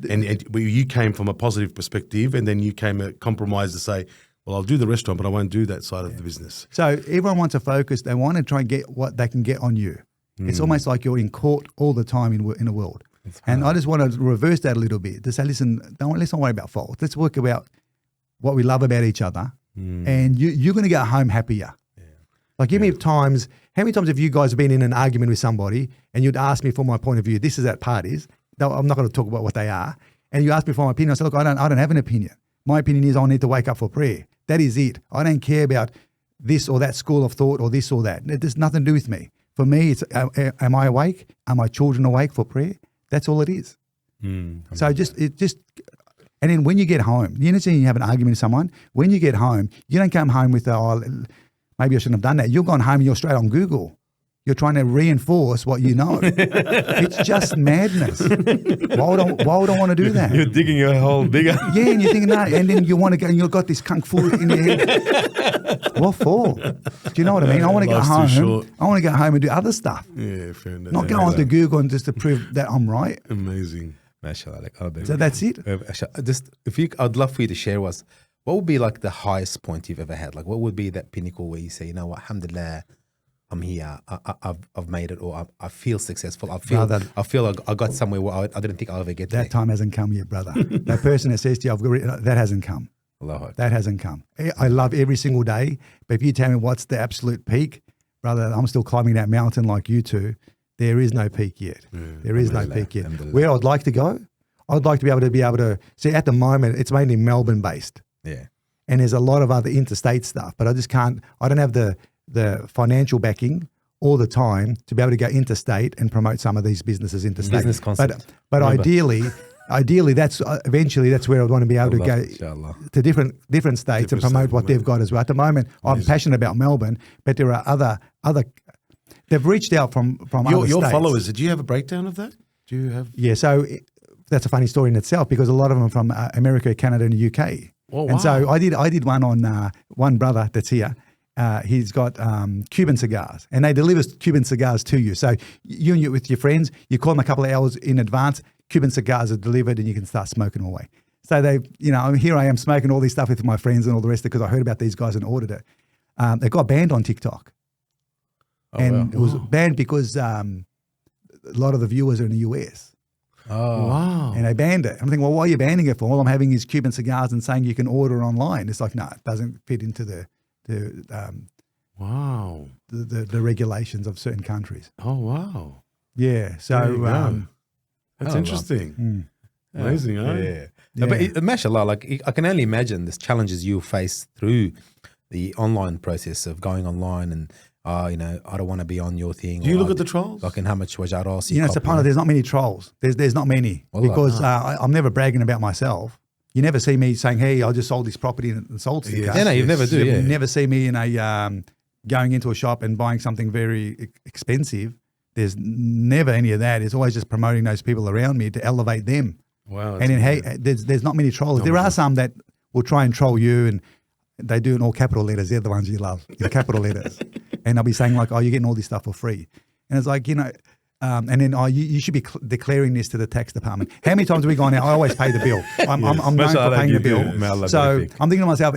And you came from a positive perspective, and then you came a compromise to say, well, I'll do the restaurant, but I won't do that side of the business. So everyone wants to focus. They want to try and get what they can get on you. It's almost like you're in court all the time in the world. And I just want to reverse that a little bit to say, listen, let's not worry about faults. Let's work about what we love about each other. And you're going to go home happier. Like, give me times How many times have you guys been in an argument with somebody and you'd ask me for my point of view? This is at parties. No, I'm not going to talk about what they are. And you ask me for my opinion. I said, look, I don't have an opinion. My opinion is I need to wake up for prayer. That is it. I don't care about this or that school of thought or this or that. It has nothing to do with me. For me, it's am I awake? Are my children awake for prayer? That's all it is. So and then when you get home, you have an argument with someone. When you get home, you don't come home with, maybe I shouldn't have done that. You're gone home and you're straight on Google. You're trying to reinforce what you know. It's just madness. Why would I want to do that? You're digging your hole bigger. Yeah, and you're thinking, no, and then you want to go and you've got this kung fu in your head. What for? Do you know what I mean? I want to go home. I want to go home and do other stuff. Yeah, fair enough. Not go onto Google and just to prove that I'm right. Amazing. MashaAllah. So that's it. I'd love for you to share with us, what would be like the highest point you've ever had? Like, what would be that pinnacle where you say, you know what, alhamdulillah, I'm here. I've made it, or I feel successful. I feel I got somewhere where I didn't think I'll ever get. That time hasn't come yet, brother. That person that says to you, that hasn't come. That hasn't come. I love every single day, but if you tell me what's the absolute peak, brother, I'm still climbing that mountain like you two. There is no peak yet. There is no peak yet. Where I'd like to go, I'd like to be able to see. At the moment, it's mainly Melbourne based. Yeah, and there's a lot of other interstate stuff, but I just can't. I don't have the financial backing all the time to be able to go interstate and promote some of these businesses interstate. Business concept. But ideally, that's eventually that's where I'd want to be able to go to different states and promote what they've got as well. At the moment, I'm passionate about Melbourne, but there are other. They've reached out from other your states. followers. Did you have a breakdown of that? Do you have? Yeah, so that's a funny story in itself because a lot of them are from America, Canada, and the UK. Oh, wow. And so I did one on one brother that's here. He's got Cuban cigars, and they deliver Cuban cigars to you. So you with your friends, you call them a couple of hours in advance. Cuban cigars are delivered, and you can start smoking away. So here I am smoking all this stuff with my friends and all the rest because I heard about these guys and ordered it. They got banned on TikTok. It was banned because a lot of the viewers are in the US. Oh, wow. And they banned it. I'm thinking, well, why are you banning it for? All I'm having is Cuban cigars and saying you can order online. It's like, no, it doesn't fit into the regulations of certain countries. Oh, wow. Yeah. So that's interesting. Amazing, huh? Yeah. No, but mashallah, like I can only imagine the challenges you face through the online process of going online and I don't want to be on your thing. Do you look at the trolls? Like in how much was Jaros? It's a punter. There's not many trolls. There's not many because I'm never bragging about myself. You never see me saying, "Hey, I just sold this property and sold it." Yeah, no, you never do. You never see me in a going into a shop and buying something very expensive. There's never any of that. It's always just promoting those people around me to elevate them. Wow. And then, there's not many trolls. There are some that will try and troll you, and they do it in all capital letters. They're the ones you love, in capital letters. And they'll be saying like, "Oh, you're getting all this stuff for free," and it's like, and then you should be declaring this to the tax department. How many times have we gone out? I always pay the bill. I'm known for paying the bill. So I'm thinking to myself,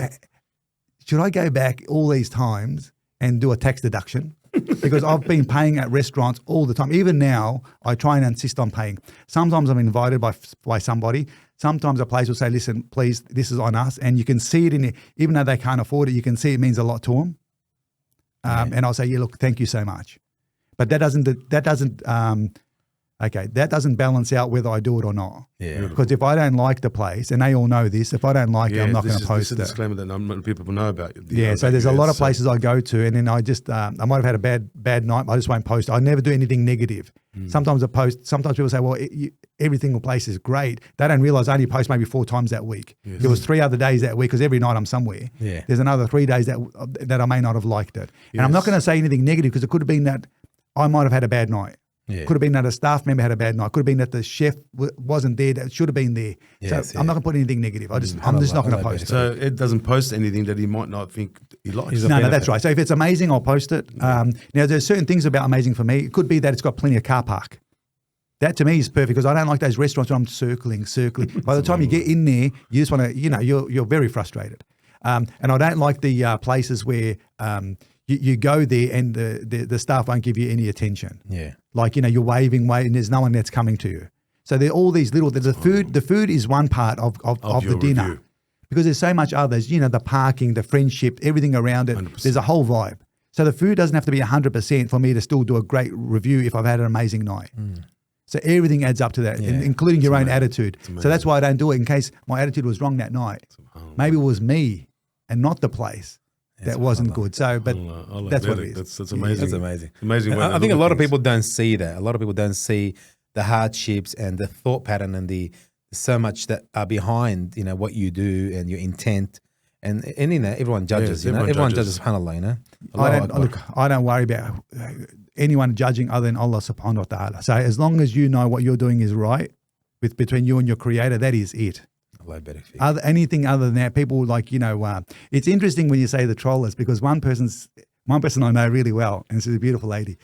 should I go back all these times and do a tax deduction? Because I've been paying at restaurants all the time. Even now, I try and insist on paying. Sometimes I'm invited by somebody. Sometimes a place will say, "Listen, please, this is on us," and you can see it in it. Even though they can't afford it, you can see it means a lot to them. And I'll say, "Yeah, look, thank you so much," but that doesn't balance out whether I do it or not. Yeah. Because if I don't like the place, and they all know this, if I don't like it, I'm not going to post it. This is a disclaimer that not many people know about. So there's a lot of places I go to, and then I just I might have had a bad night. I just won't post. I never do anything negative. Sometimes I post. Sometimes people say, "Well, every single place is great." They don't realize I only post maybe 4 times that week. Yes. There was 3 other days that week because every night I'm somewhere. Yeah. There's another 3 days that I may not have liked it, and I'm not going to say anything negative because it could have been that I might have had a bad night. Yeah. Could have been that a staff member had a bad night. Could have been that the chef wasn't there that should have been there. So I'm not going to put anything negative. I'm just not going to post it. So it doesn't post anything that he might not think he likes. No, that's right. So if it's amazing, I'll post it. Now, there's certain things about amazing for me. It could be that it's got plenty of car park. That to me is perfect because I don't like those restaurants where I'm circling. By the time you get in there, you just want to, you're very frustrated. And I don't like the places where you go there and the staff won't give you any attention. Yeah. Like, you're waving, and there's no one that's coming to you. So there are all these little, the food is one part of the dinner. Review. Because there's so much others, the parking, the friendship, everything around it. 100%. There's a whole vibe. So the food doesn't have to be 100% for me to still do a great review if I've had an amazing night. So everything adds up to that, including your own attitude. So that's why I don't do it in case my attitude was wrong that night. Maybe it was me and not the place that wasn't good. So, but that's what it is. That's amazing. That's amazing. Amazing. I think a lot of people don't see that. A lot of people don't see the hardships and the thought pattern and the so much that are behind, what you do and your intent. And everyone judges, everyone judges, subhanAllah, I don't worry about anyone judging other than Allah subhanahu wa ta'ala. So as long as you know what you're doing is right between you and your creator, that is it. Anything other than that, people it's interesting when you say the trollers, because one person I know really well, and she's a beautiful lady.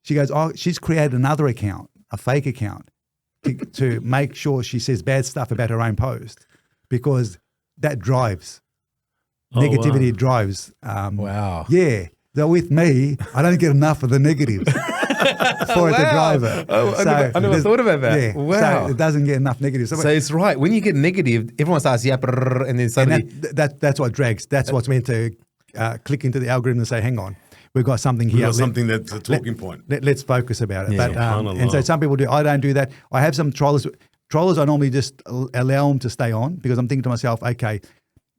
She goes, she's created another account, a fake account, to make sure she says bad stuff about her own post, because that drives. Negativity drives. Wow. Yeah. So with me, I don't get enough of the negatives for it to drive it. I never thought about that. Yeah. Wow. So it doesn't get enough negatives. So it's right. When you get negative, everyone starts and then suddenly. And that's what drags. That's what's meant to click into the algorithm and say, hang on, we've got something here. We've got something that's a talking point. Let's focus about it. Yeah. But, and so some people do. I don't do that. I have some trollers. Trollers, I normally just allow them to stay on, because I'm thinking to myself, okay,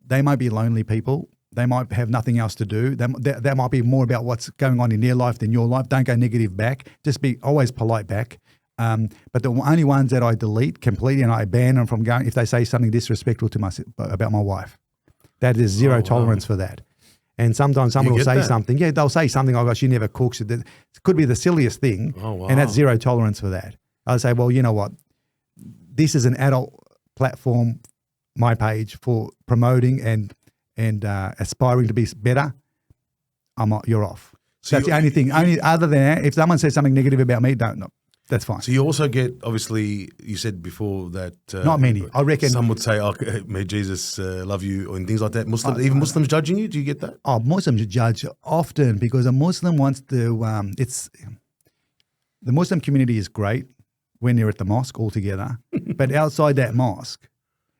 they might be lonely people. They might have nothing else to do. That might be more about what's going on in their life than your life. Don't go negative back. Just be always polite back. But the only ones that I delete completely and I ban them from going if they say something disrespectful to about my wife. That is zero tolerance for that. And sometimes someone will say something. Yeah, they'll say something. Oh, gosh, she never cooks. It could be the silliest thing. Oh, wow. And that's zero tolerance for that. I'll say, well, you know what? This is an adult platform, my page, for promoting and aspiring to be better. You're off. So that's the only thing. Only other than that, if someone says something negative about me, that's fine. So you also get, obviously, you said before that not many. I reckon some would say, "May Jesus love you," or things like that. Even Muslims judging you. Do you get that? Oh, Muslims judge often because a Muslim wants to. The Muslim community is great when they're at the mosque all together, but outside that mosque,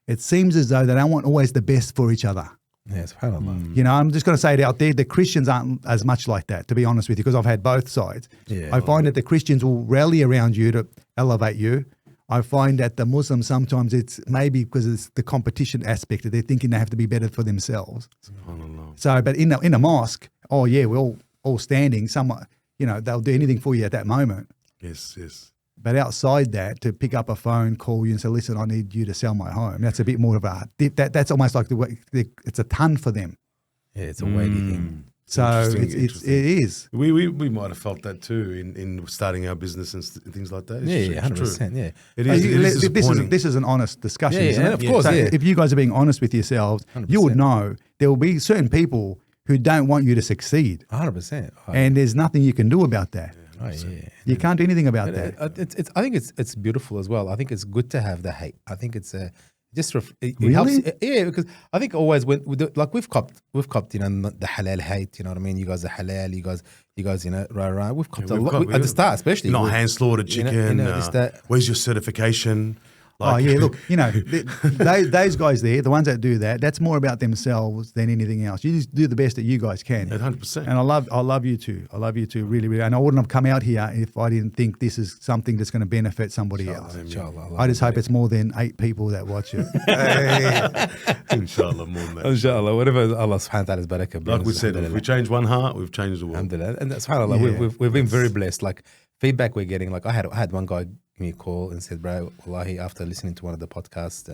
it seems as though they don't want always the best for each other. Yes, subhanAllah. I'm just going to say it out there. The Christians aren't as much like that, to be honest with you, because I've had both sides. Yeah, I find that the Christians will rally around you to elevate you. I find that the Muslims sometimes it's maybe because it's the competition aspect that they're thinking they have to be better for themselves. So, but in the mosque, we're all standing. Somewhat, they'll do anything for you at that moment. Yes, yes. But outside that, to pick up a phone, call you and say, listen, I need you to sell my home. That's a bit more of that's almost like it's a ton for them. Yeah, it's a weighty thing. So it is. We might have felt that too in starting our business and things like that. It's 100%. Yeah, it is disappointing. This is an honest discussion. Yeah, isn't and it? of course. So yeah. If you guys are being honest with yourselves, 100%. you would know there will be certain people who don't want you to succeed. 100%. And there's nothing you can do about that. Oh, yeah. You can't do anything about that. I think it's beautiful as well. I think it's good to have the hate. I think it's it really helps. Yeah, because I think always when we've copped the halal hate. You know what I mean? You guys are halal. You guys. Right. We've copped a lot at the start, especially. Not hand slaughtered chicken. Where's your certification? Look, those guys there, the ones that do that, that's more about themselves than anything else. You just do the best that you guys can. 100%. And I love you too. I love you too, really, really. And I wouldn't have come out here if I didn't think this is something that's going to benefit somebody else. Inshallah, I just hope it's more than 8 people that watch it. Inshallah, more than that. Inshallah, whatever Allah subhanahu wa ta'ala's barakah. Like we said, if we change one heart, we've changed the world. And subhanAllah, we've been very blessed. Like feedback we're getting, like I had one guy give me a call and said, bro, wallahi, after listening to one of the podcasts,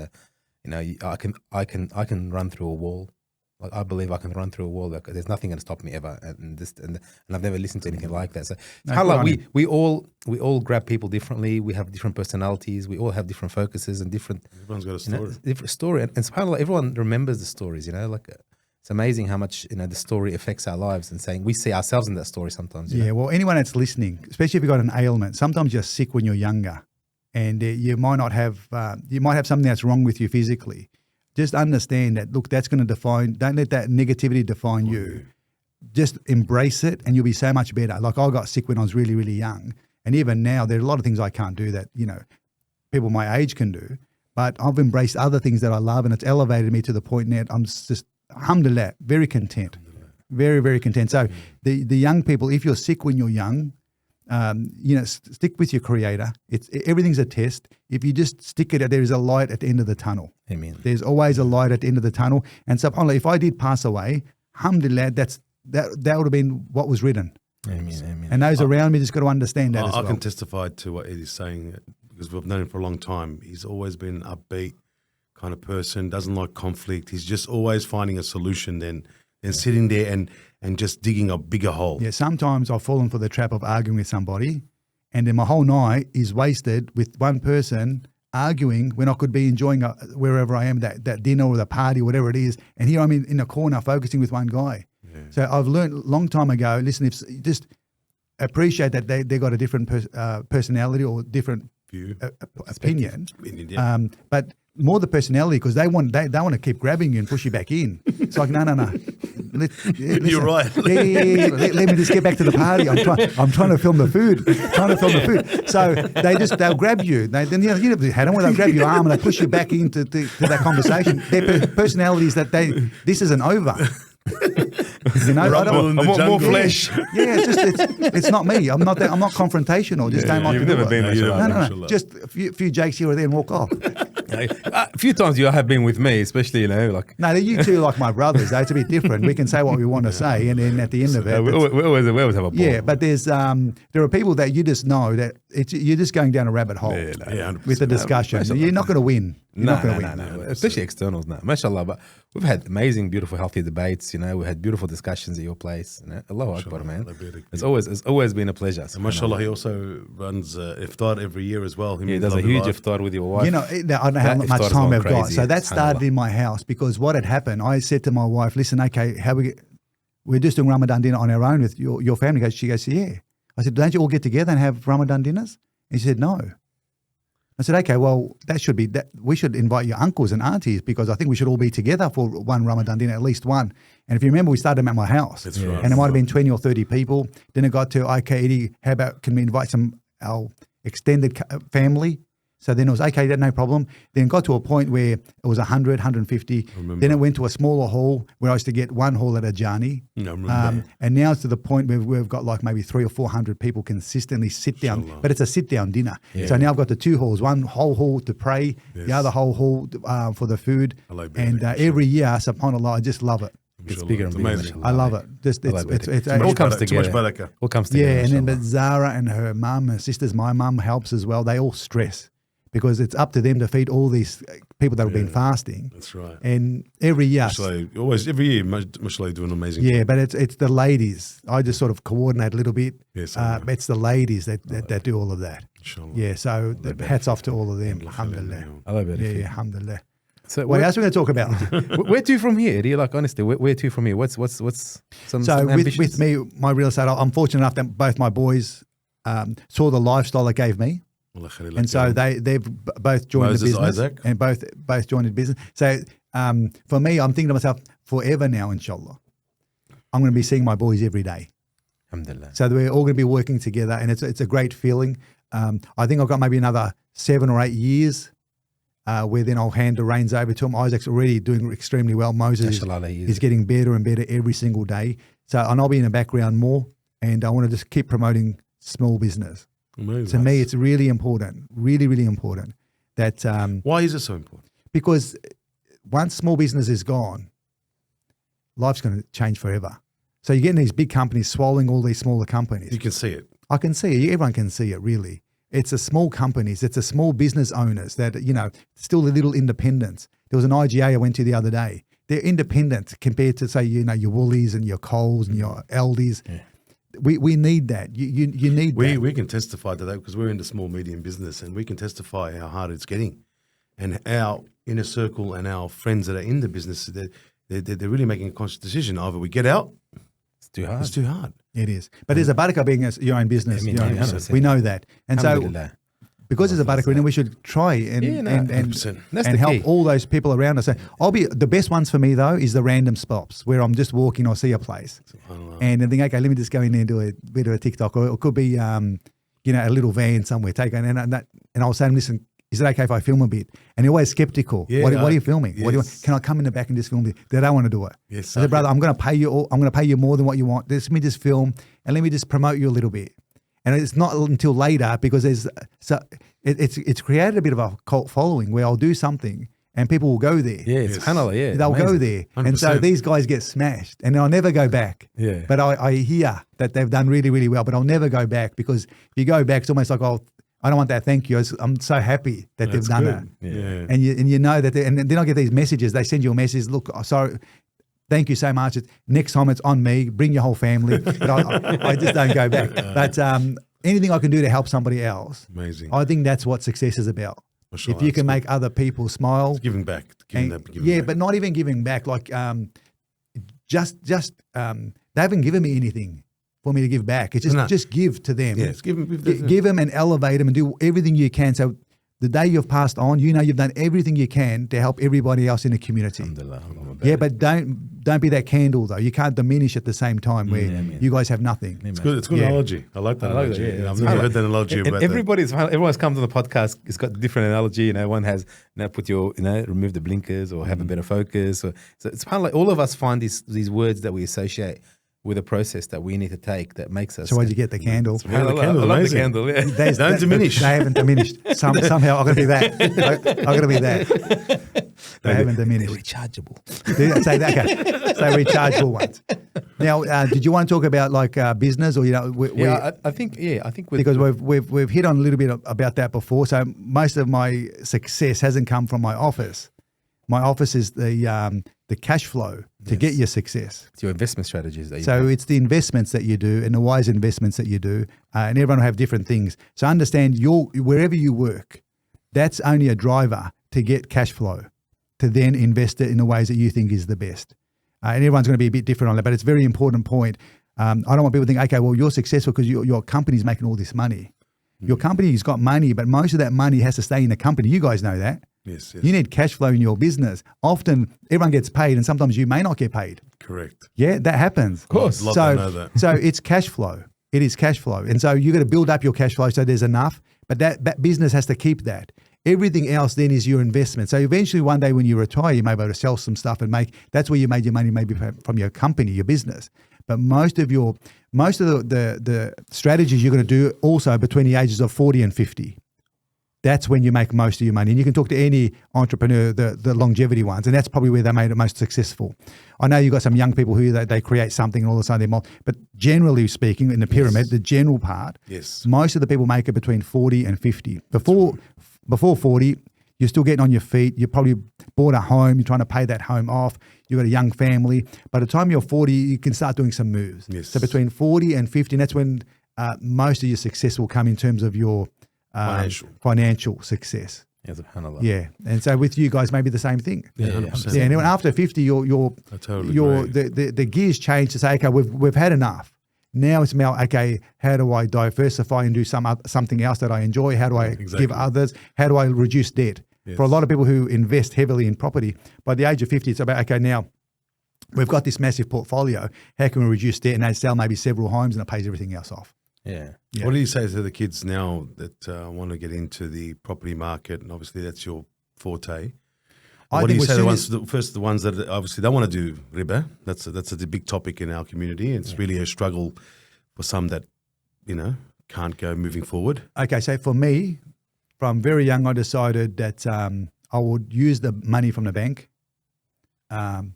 I can run through a wall. Like I believe I can run through a wall. Like there's nothing going to stop me ever. And I've never listened to anything like that. So we all grab people differently. We have different personalities. We all have different focuses and different. Everyone's got a story. Different story. And subhanAllah, everyone remembers the stories. It's amazing how much the story affects our lives, and saying we see ourselves in that story sometimes. Yeah, well, anyone that's listening, especially if you've got an ailment, sometimes you're sick when you're younger, and you might have something that's wrong with you physically. Just understand that. Look, that's going to define. Don't let that negativity define you. Just embrace it, and you'll be so much better. Like I got sick when I was really, really young, and even now there are a lot of things I can't do that people my age can do. But I've embraced other things that I love, and it's elevated me to the point now I'm just. Alhamdulillah, very content. Very, very content. So the young people, if you're sick when you're young, stick with your Creator. Everything's a test. If you just stick it, there is a light at the end of the tunnel. Amen. There's always a light at the end of the tunnel. And subhanAllah, if I did pass away, alhamdulillah, that would have been what was written. Amen. And those around me just got to understand that as well. I can testify to what Eddie's saying because we've known him for a long time. He's always been an upbeat kind of person, doesn't like conflict. He's just always finding a solution then sitting there and just digging a bigger hole. Yeah, sometimes I've fallen for the trap of arguing with somebody and then my whole night is wasted with one person arguing when I could be enjoying wherever I am, that dinner or the party, whatever it is. And here I'm in a corner focusing with one guy. Yeah. So I've learned a long time ago, listen, if just appreciate that they got a different personality or different view, opinion. Yeah. But more the personality because they want to keep grabbing you and push you back in. It's like, no. You're right. Let me just get back to the party. I'm trying to film the food. So they'll grab you. They'll grab your arm and they push you back into that conversation. Their personalities that this isn't over. I want more flesh. Yeah, it's not me. I'm not confrontational. Just don't like to do it. No. Just a few jakes here or there and walk off. A few times you have been with me, especially, like. No, you two are like my brothers. Though. It's a bit different. We can say what we want to say, and then at the end of it, we always have a ball. Yeah, but there are people that you just know that you're just going down a rabbit hole with the discussion. You're not going to win. No. Especially externals now. MashaAllah. But we've had amazing, beautiful, healthy debates. We had beautiful discussions at your place. Allahu Akbar, man. It's always been a pleasure. And MashaAllah, he also runs Iftar every year as well. He does a huge Iftar with your wife. I don't know how much time I've got. So that started in my house because what had happened, I said to my wife, listen, okay, we're just doing Ramadan dinner on our own with your family. She goes, yeah. I said, don't you all get together and have Ramadan dinners? And she said, no. I said, okay, well, we should invite your uncles and aunties because I think we should all be together for one Ramadan dinner, at least one. And if you remember, we started them at my house. That's right. And it might have been 20 or 30 people. Then it got to, okay, Eddie, how about, can we invite our extended family? So then it was, okay, no problem. Then it got to a point where it was 100, 150. Then it went to a smaller hall where I used to get one hall at a Jani. And now it's to the point where we've got like maybe 300 or 400 people consistently sit down. But it's a sit-down dinner. Yeah. So now I've got the two halls, one whole hall to pray, the other whole hall for the food. And every year, subhanAllah, I just love it. It's bigger and bigger. I love it. It all comes together. All comes together. Yeah, and then but Zara and her mum, her sisters, my mum helps as well. They all stress. Because it's up to them to feed all these people that have been fasting. That's right. And every year, every year, mashallah, do an amazing job. But it's the ladies. I just sort of coordinate a little bit. Yes, it's the ladies that do all of that. Inshallah. Yeah, so hats off to all of them. Alhamdulillah. Yeah, alhamdulillah. So what else are we going to talk about? Where to from here? Do you honestly? Where to from here? What's some ambitions? with me, my real estate, I'm fortunate enough that both my boys saw the lifestyle it gave me. And so they've both joined the business. Isaac. And both joined the business. So for me, I'm thinking to myself, forever now, inshallah, I'm going to be seeing my boys every day. Alhamdulillah. So we're all going to be working together, and it's a great feeling. I think I've got maybe another 7 or 8 years where then I'll hand the reins over to him. Isaac's already doing extremely well. Moses is getting better and better every single day. And I'll be in the background more, and I want to just keep promoting small business. Amazing. To me, it's really important, really, really important. That why is it so important? Because once small business is gone, life's going to change forever. So you're getting these big companies swallowing all these smaller companies. You can see it. I can see it. Everyone can see it, really. It's the small companies. It's the small business owners that, still a little independence. There was an IGA I went to the other day. They're independent compared to, say, your Woolies and your Coles and your Aldi's. Yeah. We need that. You need that. We can testify to that because we're in the small, medium business, and we can testify how hard it's getting. And our inner circle and our friends that are in the business, they're really making a conscious decision. Either we get out, it's too hard. It's too hard. It is. But there's a barakah being your own business. We know that. And so because there's a barakah, we should try and help all those people around us. The best ones for me, though, is the random stops where I'm just walking or see a place. And I think, okay, let me just go in there and do a bit of a TikTok. Or it could be, a little van somewhere. And I'll say, listen, Is it okay if I film a bit? And they're always skeptical. Yeah, what are you filming? yes. Can I come in the back and just film it? They don't want to do it. Yes, I said, brother, I'm going to pay you. I'm going to pay you more than what you want. Let me just film and let me just promote you a little bit. And it's not until later because it's created a bit of a cult following where I'll do something and people will go there. Yeah, it's subhanAllah, yeah. They'll amazing. go there. 100%. And so these guys get smashed and I'll never go back. Yeah. But I hear that they've done really, really well, but I'll never go back because if you go back, it's almost like, oh, I don't want that thank you. I'm so happy that That's they've done good. it. Yeah. And you know that, and then I get these messages. They send you a message. Look, sorry, thank you so much. Next time it's on me. Bring your whole family. But I just don't go back. But anything I can do to help somebody else, Amazing. I think that's what success is about. Mashallah, If you can that's make other people smile, giving back. and- Giving back. but not even giving back. Like just they haven't given me anything for me to give back. It's just No. just give to them. Yes, give Give them and elevate them and do everything you can. So the day you've passed on, you know you've done everything you can to help everybody else in the community. Alhamdulillah. Yeah, but don't be that candle though. You can't diminish at the same time where you guys have nothing. It's good. It's good Yeah. analogy. I like that I like analogy. that, yeah. I've never heard that analogy And about everyone's come to the podcast. It's got different analogy. You know, one has put your remove the blinkers or have a better focus. Or, so it's kind of like all of us find these words that we associate with a process that we need to take that makes us. So why'd you get the candle? Yeah, the I candle, love the amazing. candle. Yeah. Don't diminish. They haven't diminished. Somehow I'm going to be that. I'm going to be that. They haven't They're diminished. rechargeable. Say that. Okay. So rechargeable ones. Now, did you want to talk about like business or I think with, because we've hit on a little bit about that before. So most of my success hasn't come from my office. My office is the cash flow to get your success. it's your investment strategies that you So it's the investments that you do and the wise investments that you do, and everyone will have different things. So understand wherever you work, that's only a driver to get cash flow, to then invest it in the ways that you think is the best. And everyone's going to be a bit different on that, but it's a very important point. I don't want people to think, okay, well, you're successful because your company's making all this money. Your company's got money, but most of that money has to stay in the company. You guys know that. Yes, yes. You need cash flow in your business. Often everyone gets paid and sometimes you may not get paid. Correct. Yeah, that happens. Of course. A lot don't know that. So it's cash flow. It is cash flow. And so you got to build up your cash flow so there's enough, but that business has to keep that. Everything else then is your investment. So eventually one day when you retire, you may be able to sell some stuff and that's where you made your money, maybe from your company, your business. But most of the strategies you're going to do also between the ages of 40 and 50. That's when you make most of your money. And you can talk to any entrepreneur, the longevity ones, and that's probably where they made it most successful. I know you've got some young people who they create something and all of a sudden they're but generally speaking, in the pyramid, the general part, Yes. most of the people make it between 40 and 50. Before 40, you're still getting on your feet. You probably bought a home. You're trying to pay that home off. You've got a young family. By the time you're 40, you can start doing some moves. Yes. So between 40 and 50, and that's when most of your success will come in terms of your financial success. Yeah, subhanAllah. Yeah, and so with you guys, maybe the same thing. Yeah, 100%. Yeah, and after 50, I totally agree. the gears change to say, okay, we've had enough. Now it's about, okay, how do I diversify and do something else that I enjoy? How do I give others? How do I reduce debt? Yes. For a lot of people who invest heavily in property, by the age of 50, it's about, okay, now we've got this massive portfolio. How can we reduce debt? And they sell maybe several homes and it pays everything else off. Yeah. Yeah. What do you say to the kids now that want to get into the property market? And obviously that's your forte. What do you say to the ones that obviously don't want to do riba? That's a big topic in our community. It's really a struggle for some that, can't go moving forward. Okay, so for me, from very young, I decided that I would use the money from the bank. And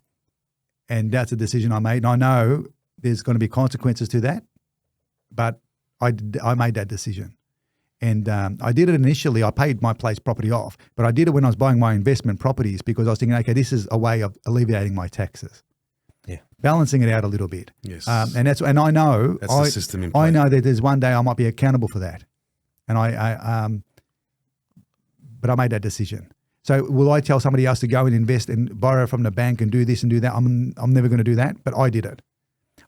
that's a decision I made. And I know there's going to be consequences to that, but I made that decision. And I did it initially. I paid my place property off, but I did it when I was buying my investment properties because I was thinking, okay, this is a way of alleviating my taxes. Yeah. Balancing it out a little bit. Yes. And I know That's the system in play. I know that there's one day I might be accountable for that. And but I made that decision. So will I tell somebody else to go and invest and borrow from the bank and do this and do that? I'm never going to do that, but I did it.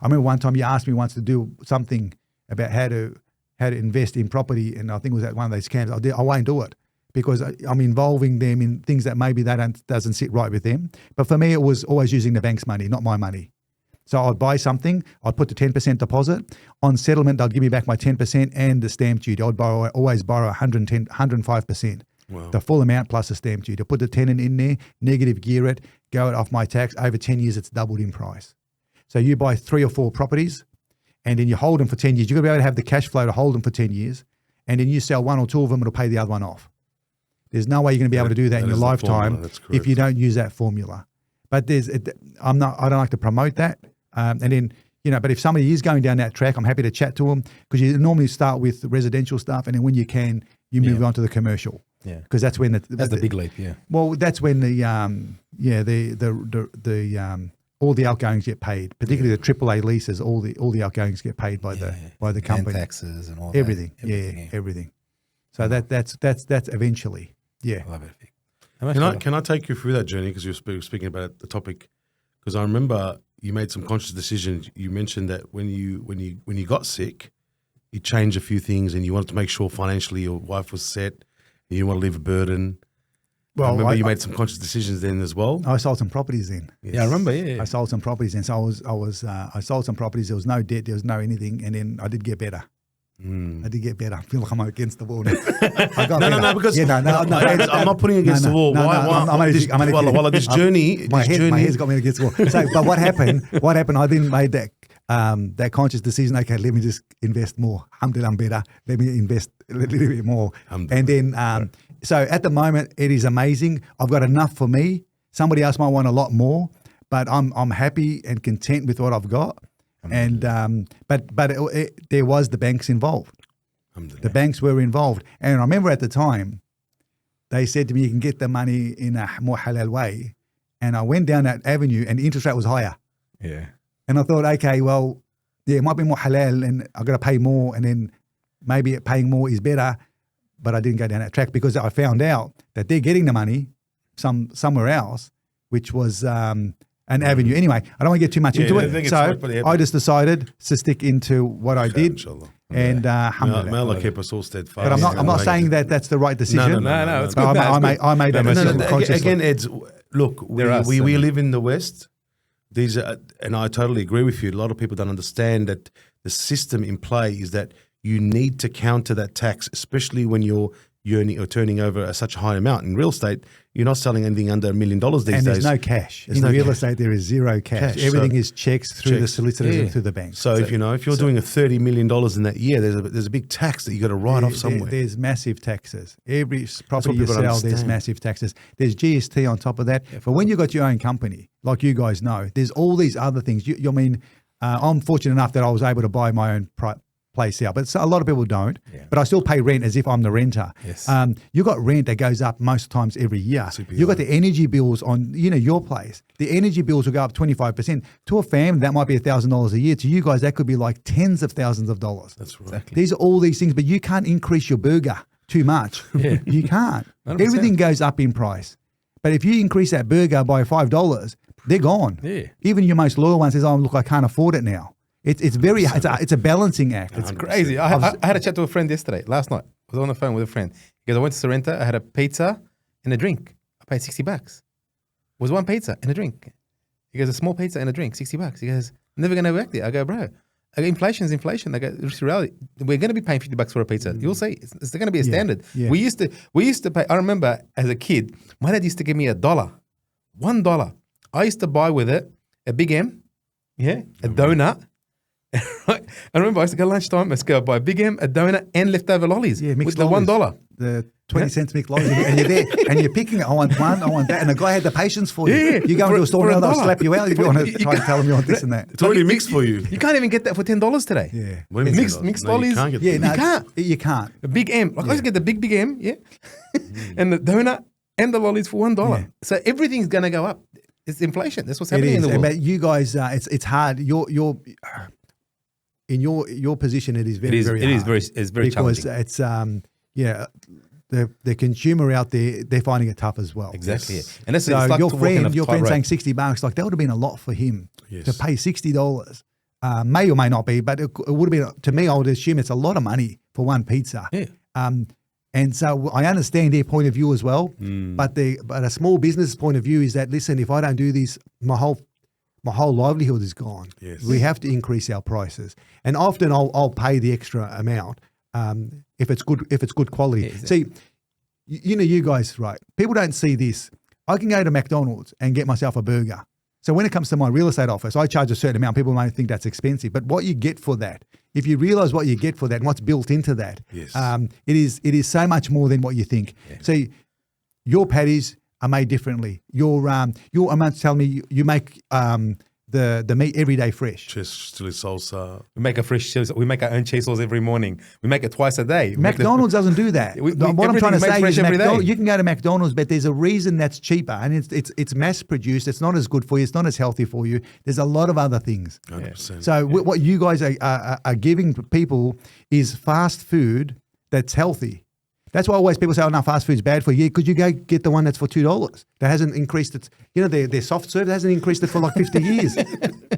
I remember one time you asked me once to do something about how to invest in property, and I think it was at one of those camps. I won't do it because I'm involving them in things that maybe doesn't sit right with them. But for me, it was always using the bank's money, not my money. So I'd buy something, I'd put the 10% deposit. On settlement, they'd give me back my 10% and the stamp duty. I'd always borrow 105%. Wow. The full amount plus the stamp duty. To put the tenant in there, negative gear it, go it off my tax. Over 10 years, it's doubled in price. So you buy 3 or 4 properties and then you hold them for 10 years. You've got to be able to have the cash flow to hold them for 10 years. And then you sell 1 or 2 of them, it'll pay the other one off. There's no way you're going to be able to do that in your lifetime if you don't use that formula. But I don't like to promote that. And then, but if somebody is going down that track, I'm happy to chat to them, because you normally start with residential stuff, and then when you can, you move on to the commercial. Yeah, because that's when that's the big leap. Yeah. Well, that's when the all the outgoings get paid, particularly the AAA leases. All the outgoings get paid by the company. And taxes and all everything. Everything. Everything. So that's eventually. Yeah. I love it. Can I take you through that journey, because you were speaking about the topic? Because I remember you made some conscious decisions. You mentioned that when you got sick, you changed a few things, and you wanted to make sure financially your wife was set. And you didn't want to leave a burden. Well, I remember you made some conscious decisions then as well. I sold some properties then. Yes. Yeah, I remember. Yeah, I sold some properties then. So I sold some properties. There was no debt. There was no anything, and then I did get better. I did get better. I feel like I'm against the wall now. I got better. No, because I'm not putting against the wall. Why this journey? My head's got me against the wall. So, but what happened? I then made that conscious decision. Okay, let me just invest more. I'm better. Let me invest a little bit more. And then, so at the moment, it is amazing. I've got enough for me. Somebody else might want a lot more, but I'm happy and content with what I've got. And but there was the banks involved. The banks were involved, and I remember at the time they said to me, "You can get the money in a more halal way." And I went down that avenue, and the interest rate was higher. Yeah. And I thought, okay, well, it might be more halal, and I've got to pay more, and then maybe paying more is better. But I didn't go down that track, because I found out that they're getting the money somewhere else, which was an avenue. Anyway, I don't want to get too much into it. So I just decided to stick into what I did. And may Allah keep us all steadfast. But I'm not saying that that's the right decision. No, it's good. I made that decision consciously. Again, Ed, look, we live in the West. And I totally agree with you. A lot of people don't understand that the system in play is that you need to counter that tax, especially when you're earning or turning over such a high amount. In real estate, you're not selling anything under $1 million these days. And there's no cash. In real estate, there is zero cash. Everything is checks through the solicitors and through the banks. So if you're doing a $30 million in that year, there's a big tax that you got to write off somewhere. There's massive taxes. Every property you sell, there's massive taxes. There's GST on top of that. But when you've got your own company, like you guys know, there's all these other things. I'm fortunate enough that I was able to buy my own place out, but a lot of people don't. But I still pay rent as if I'm the renter. Yes. You got rent that goes up most times every year. You got the energy bills on your place. The energy bills will go up 25%. To a family, that might be $1,000 a year. To you guys, that could be like tens of thousands of dollars. That's right. Exactly. These are all these things, but you can't increase your burger too much. You can't. 100%. Everything goes up in price. But if you increase that burger by $5, they're gone. Yeah. Even your most loyal one says, "Oh, look, I can't afford it now." It's a balancing act. It's crazy. I had a chat to a friend last night. I was on the phone with a friend. He goes, I went to Sorrento, I had a pizza and a drink. I paid $60. It was one pizza and a drink. He goes, a small pizza and a drink, $60. He goes, I'm never going to work there. I go, bro, inflation is inflation. I go, it's reality. We're going to be paying $50 for a pizza. You'll see. It's going to be a standard. Yeah. We used to pay. I remember as a kid, my dad used to give me $1. $1. I used to buy with it a Big M, a donut. Right. I remember I used to go lunchtime, let's go buy a Big M, a donut, and leftover lollies with the $1. The 20 cents mixed lollies, and you're there, and you're picking it. I want one, I want that, and the guy had the patience for you. Yeah, you go into a store now, they'll slap you out if you want to try and tell them you want this and that. It's already mixed for you. You can't even get that for $10 today. Yeah, mixed lollies. You can't. A Big M. I used to get the Big M, and the donut and the lollies for $1. Yeah. So everything's going to go up. It's inflation. That's what's happening in the world. But you guys, it's hard. In your position, it is very hard. It's very challenging. Because it's the consumer out there, they're finding it tough as well. Exactly. Yes. And that's so like your friend saying $60, like that would have been a lot for him to pay $60. May or may not be, but it would have been, to me, I would assume it's a lot of money for one pizza. Yeah. And so I understand their point of view as well, but a small business point of view is that, listen, if I don't do this, my whole livelihood is gone. Yes. We have to increase our prices, and often I'll pay the extra amount if it's good quality. Yeah, exactly. See, you know, you guys, right? People don't see this. I can go to McDonald's and get myself a burger. So when it comes to my real estate office, I charge a certain amount. People may think that's expensive, but what you get for that, if you realize what you get for that and what's built into that, Yes. it is so much more than what you think. Yeah. See, your patties are made differently. Your Ahmed's telling me you make the meat every day fresh. Chili salsa. We make a fresh cheese. We make our own cheese sauce every morning. We make it twice a day. McDonald's doesn't do that. What I'm trying to say is you can go to McDonald's, but there's a reason that's cheaper, and it's mass produced. It's not as good for you. It's not as healthy for you. There's a lot of other things. 100%. So what you guys are giving people is fast food that's healthy. That's why always people say, "Oh no, fast food's bad for you." Yeah, could you go get the one that's for $2? That hasn't increased its, you know, their soft serve hasn't increased it for like 50 years.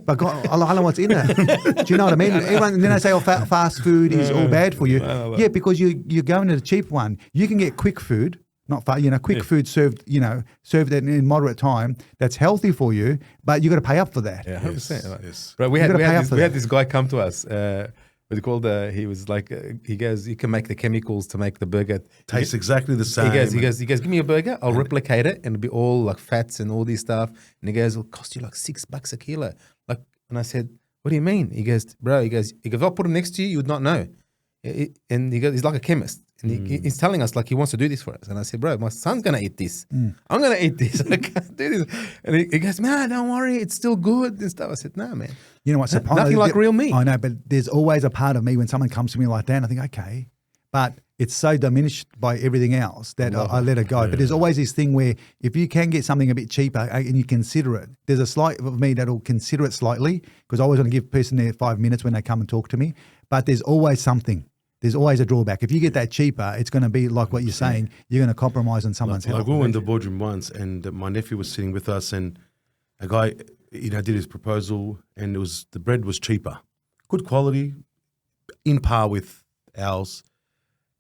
But God, I don't know what's in it. Do you know what I mean? And then they say, "Oh, fast food is all bad for you." Yeah, because you're going to the cheap one. You can get quick food, not quick food served in moderate time. That's healthy for you, but you got to pay up for that. Yeah, 100%. Yes, yes. Right, we You gotta pay up for had that. this guy come to us. What he called? He was like, he goes, you can make the chemicals to make the burger. Tastes exactly the same. He goes, give me a burger, I'll replicate it, and it'll be all like fats and all this stuff. And he goes, it'll cost you like $6 a kilo. Like, and I said, what do you mean? He goes, bro, if I put it next to you, you would not know. And he goes, he's like a chemist. And he's telling us like he wants to do this for us. And I said, bro, my son's going to eat this. I'm going to eat this. I can't do this. And he goes, man, don't worry. It's still good and stuff. I said, no, man. You know what? Nothing like real meat. I know, but there's always a part of me when someone comes to me like that, and I think, okay, but it's so diminished by everything else that I let it go. But there's always this thing where if you can get something a bit cheaper and you consider it, there's a slight of me that'll consider it slightly because I always want to give a person their 5 minutes when they come and talk to me. But there's always something. There's always a drawback. If you get that cheaper, it's going to be like what you're saying. You're going to compromise on someone's health. Like we were in the boardroom once, and my nephew was sitting with us, and a guy, did his proposal, and the bread was cheaper, good quality, in par with ours,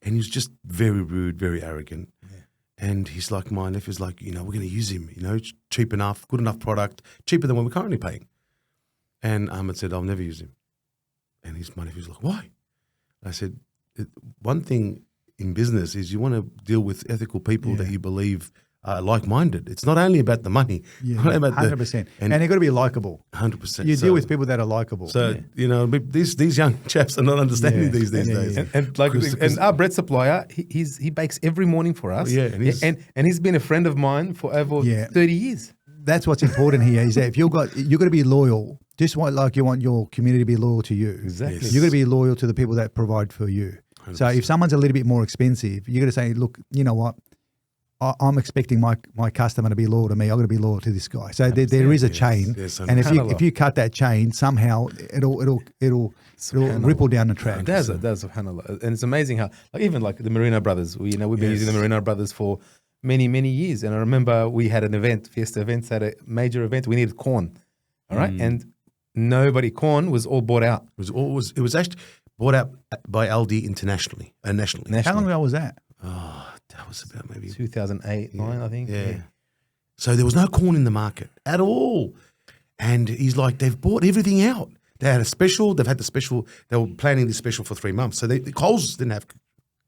and he was just very rude, very arrogant. Yeah. And he's like, my nephew's like, we're going to use him. It's cheap enough, good enough product, cheaper than what we're currently paying. And Ahmed said, I'll never use him. And my nephew's like, why? I said, one thing in business is you want to deal with ethical people that you believe are like-minded. It's not only about the money. Yeah, not about 100%. And they've got to be likable. 100%. You deal with people that are likable. So, these young chaps are not understanding these days. And our bread supplier, he bakes every morning for us. Yeah, and he's been a friend of mine for over 30 years. That's what's important here is that if you've got to be loyal, just like you want your community to be loyal to you. Exactly. Yes. You've got to be loyal to the people that provide for you. 100%. So if someone's a little bit more expensive, you're going to say, look, you know what? I'm expecting my customer to be loyal to me. I'm going to be loyal to this guy. So there is a chain, and if you cut that chain, somehow it'll ripple down the track. It does, subhanAllah. And it's amazing how, even the Marino Brothers, we've been using the Marino Brothers for many, many years. And I remember we had an event, Fiesta Events had a major event. We needed corn, all right, and corn was all bought out. It was actually bought out by Aldi internationally, nationally. How long ago was that? Oh, that was about maybe 2008, 9, I think. Yeah. So there was no corn in the market at all. And he's like, they've bought everything out. They had a special. They've had the special. They were planning this special for 3 months. So the Coles didn't have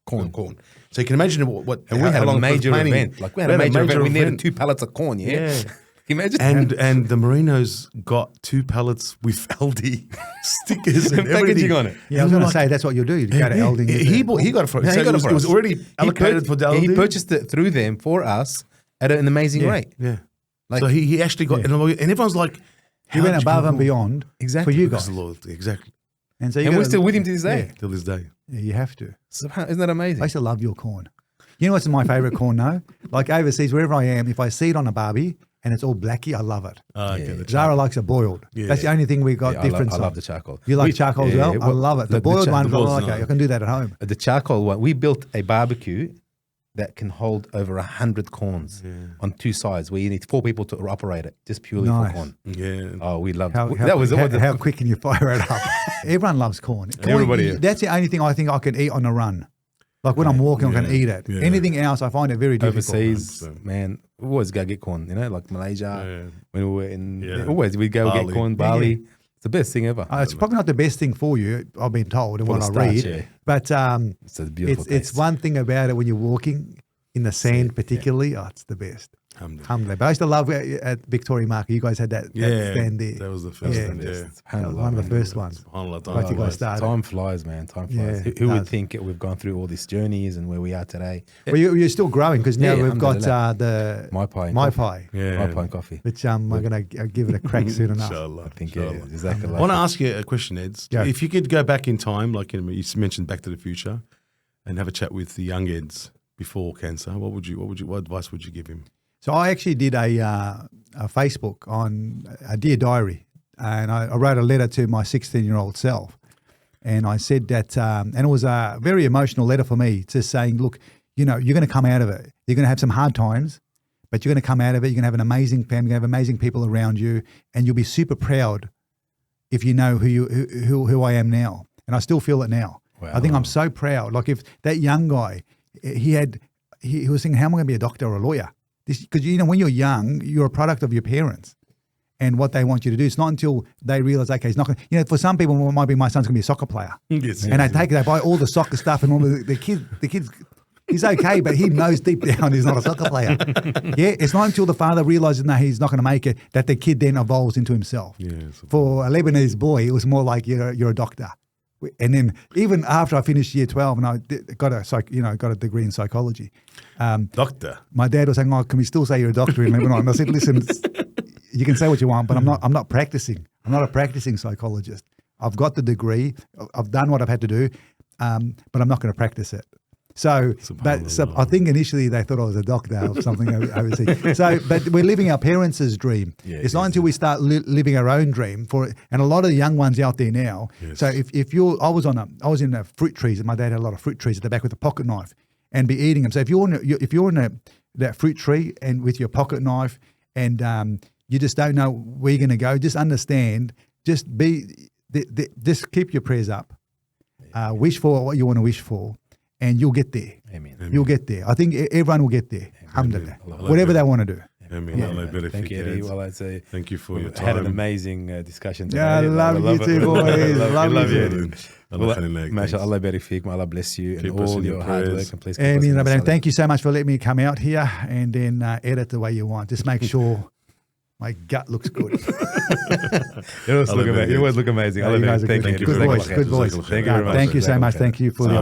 corn. So you can imagine what and we had a major event. We had a major event. We needed 2 pallets of corn. Yeah. Can you imagine? And the Marinos got 2 pallets with Aldi stickers and packaging on it. Yeah, I was going to say that's what you do. You go to Aldi. He got it for us. It was already allocated for Aldi. He purchased it through them for us at an amazing rate. Yeah. So he actually got, and everyone's like, he went above and beyond for you guys. Loyalty, exactly. And so we're still with him to this day. Till this day. Yeah, you have to. Isn't that amazing? I used to love your corn. You know what's my favourite corn though? Like overseas, wherever I am, if I see it on a barbie and it's all blacky, I love it. Zara likes it boiled. Yeah. That's the only thing we got different. I love the charcoal. You like charcoal as well? I love it. The boiled one, I can do that at home. The charcoal one, we built a barbecue that can hold over 100 corns on 2 sides, where you need 4 people to operate it, just purely for corn. Yeah. Oh, we loved it. How quick can you fire it up? Everyone loves corn. Everybody. That's the only thing I think I can eat on the run. Like when I'm walking, I can eat it. Yeah. Anything else, I find it very difficult. Overseas, man, we always go get corn. Like Malaysia, when we were in, always we'd go get corn. Bali, it's the best thing ever. It's probably not the best thing for you, I've been told, and what I read. But it's a beautiful taste. It's one thing about it when you're walking. in the sand particularly, it's the best. Alhamdulillah. But I used to love at Victoria Market, you guys had that stand there. That was the first thing, That was one of the first ones. Like you guys started. Time flies, man. Time flies. Yeah, Who would think we've gone through all these journeys and where we are today? Well, you're still growing because now we've got the My Pie. My Pie. My Pie and coffee. Which we're going to give it a crack soon enough. Inshallah. I think, I want to ask you a question, Eds. Yeah. If you could go back in time, like you mentioned Back to the Future, and have a chat with the young Eds before cancer, what advice would you give him? So I actually did a Facebook on a Dear Diary, and I wrote a letter to my 16-year-old self. And I said that, and it was a very emotional letter for me, just saying, look, you're going to come out of it. You're going to have some hard times, but you're going to come out of it. You're going to have an amazing family, you're going to have amazing people around you, and you'll be super proud if you know who I am now. And I still feel it now. Wow. I think I'm so proud. Like if that young guy, he was thinking, how am I going to be a doctor or a lawyer? Because, when you're young, you're a product of your parents and what they want you to do. It's not until they realize, okay, it's not going to, for some people, it might be my son's going to be a soccer player. Yes, and they buy all the soccer stuff and all the kids, he's okay, but he knows deep down he's not a soccer player. It's not until the father realizes, no, he's not going to make it, that the kid then evolves into himself. Yes. For a Lebanese boy, it was more like you're a doctor. And then even after I finished year 12 and I got a degree in psychology. Doctor. My dad was saying, can we still say you're a doctor in Lebanon? And I said, listen, you can say what you want, but I'm not practicing. I'm not a practicing psychologist. I've got the degree. I've done what I've had to do, but I'm not going to practice it. So I think initially they thought I was a doctor or something overseas. But we're living our parents' dream. It's not until we start living our own dream and a lot of the young ones out there now. Yes. So I was in the fruit trees, and my dad had a lot of fruit trees at the back with a pocket knife, and be eating them. So if you're in that fruit tree and with your pocket knife, and you just don't know where you're going to go, just understand. Just keep your prayers up. Wish for what you want to wish for. And you'll get there. Amen. You'll get there. I think everyone will get there. Alhamdulillah. Whatever they want to do. Amen. Thank you, Eddie. Well, I'd say thank you for your time. Had an amazing discussion today. Yeah, I love you too, boys. Love you. MashaAllah, barik feek. May Allah bless you and all your hard work. And please thank you so much for letting me come out here and then edit the way you want. Just make sure my gut looks good. You always look amazing. You guys are good. Good voice. Thank you very much. Thank you so much. Thank you for the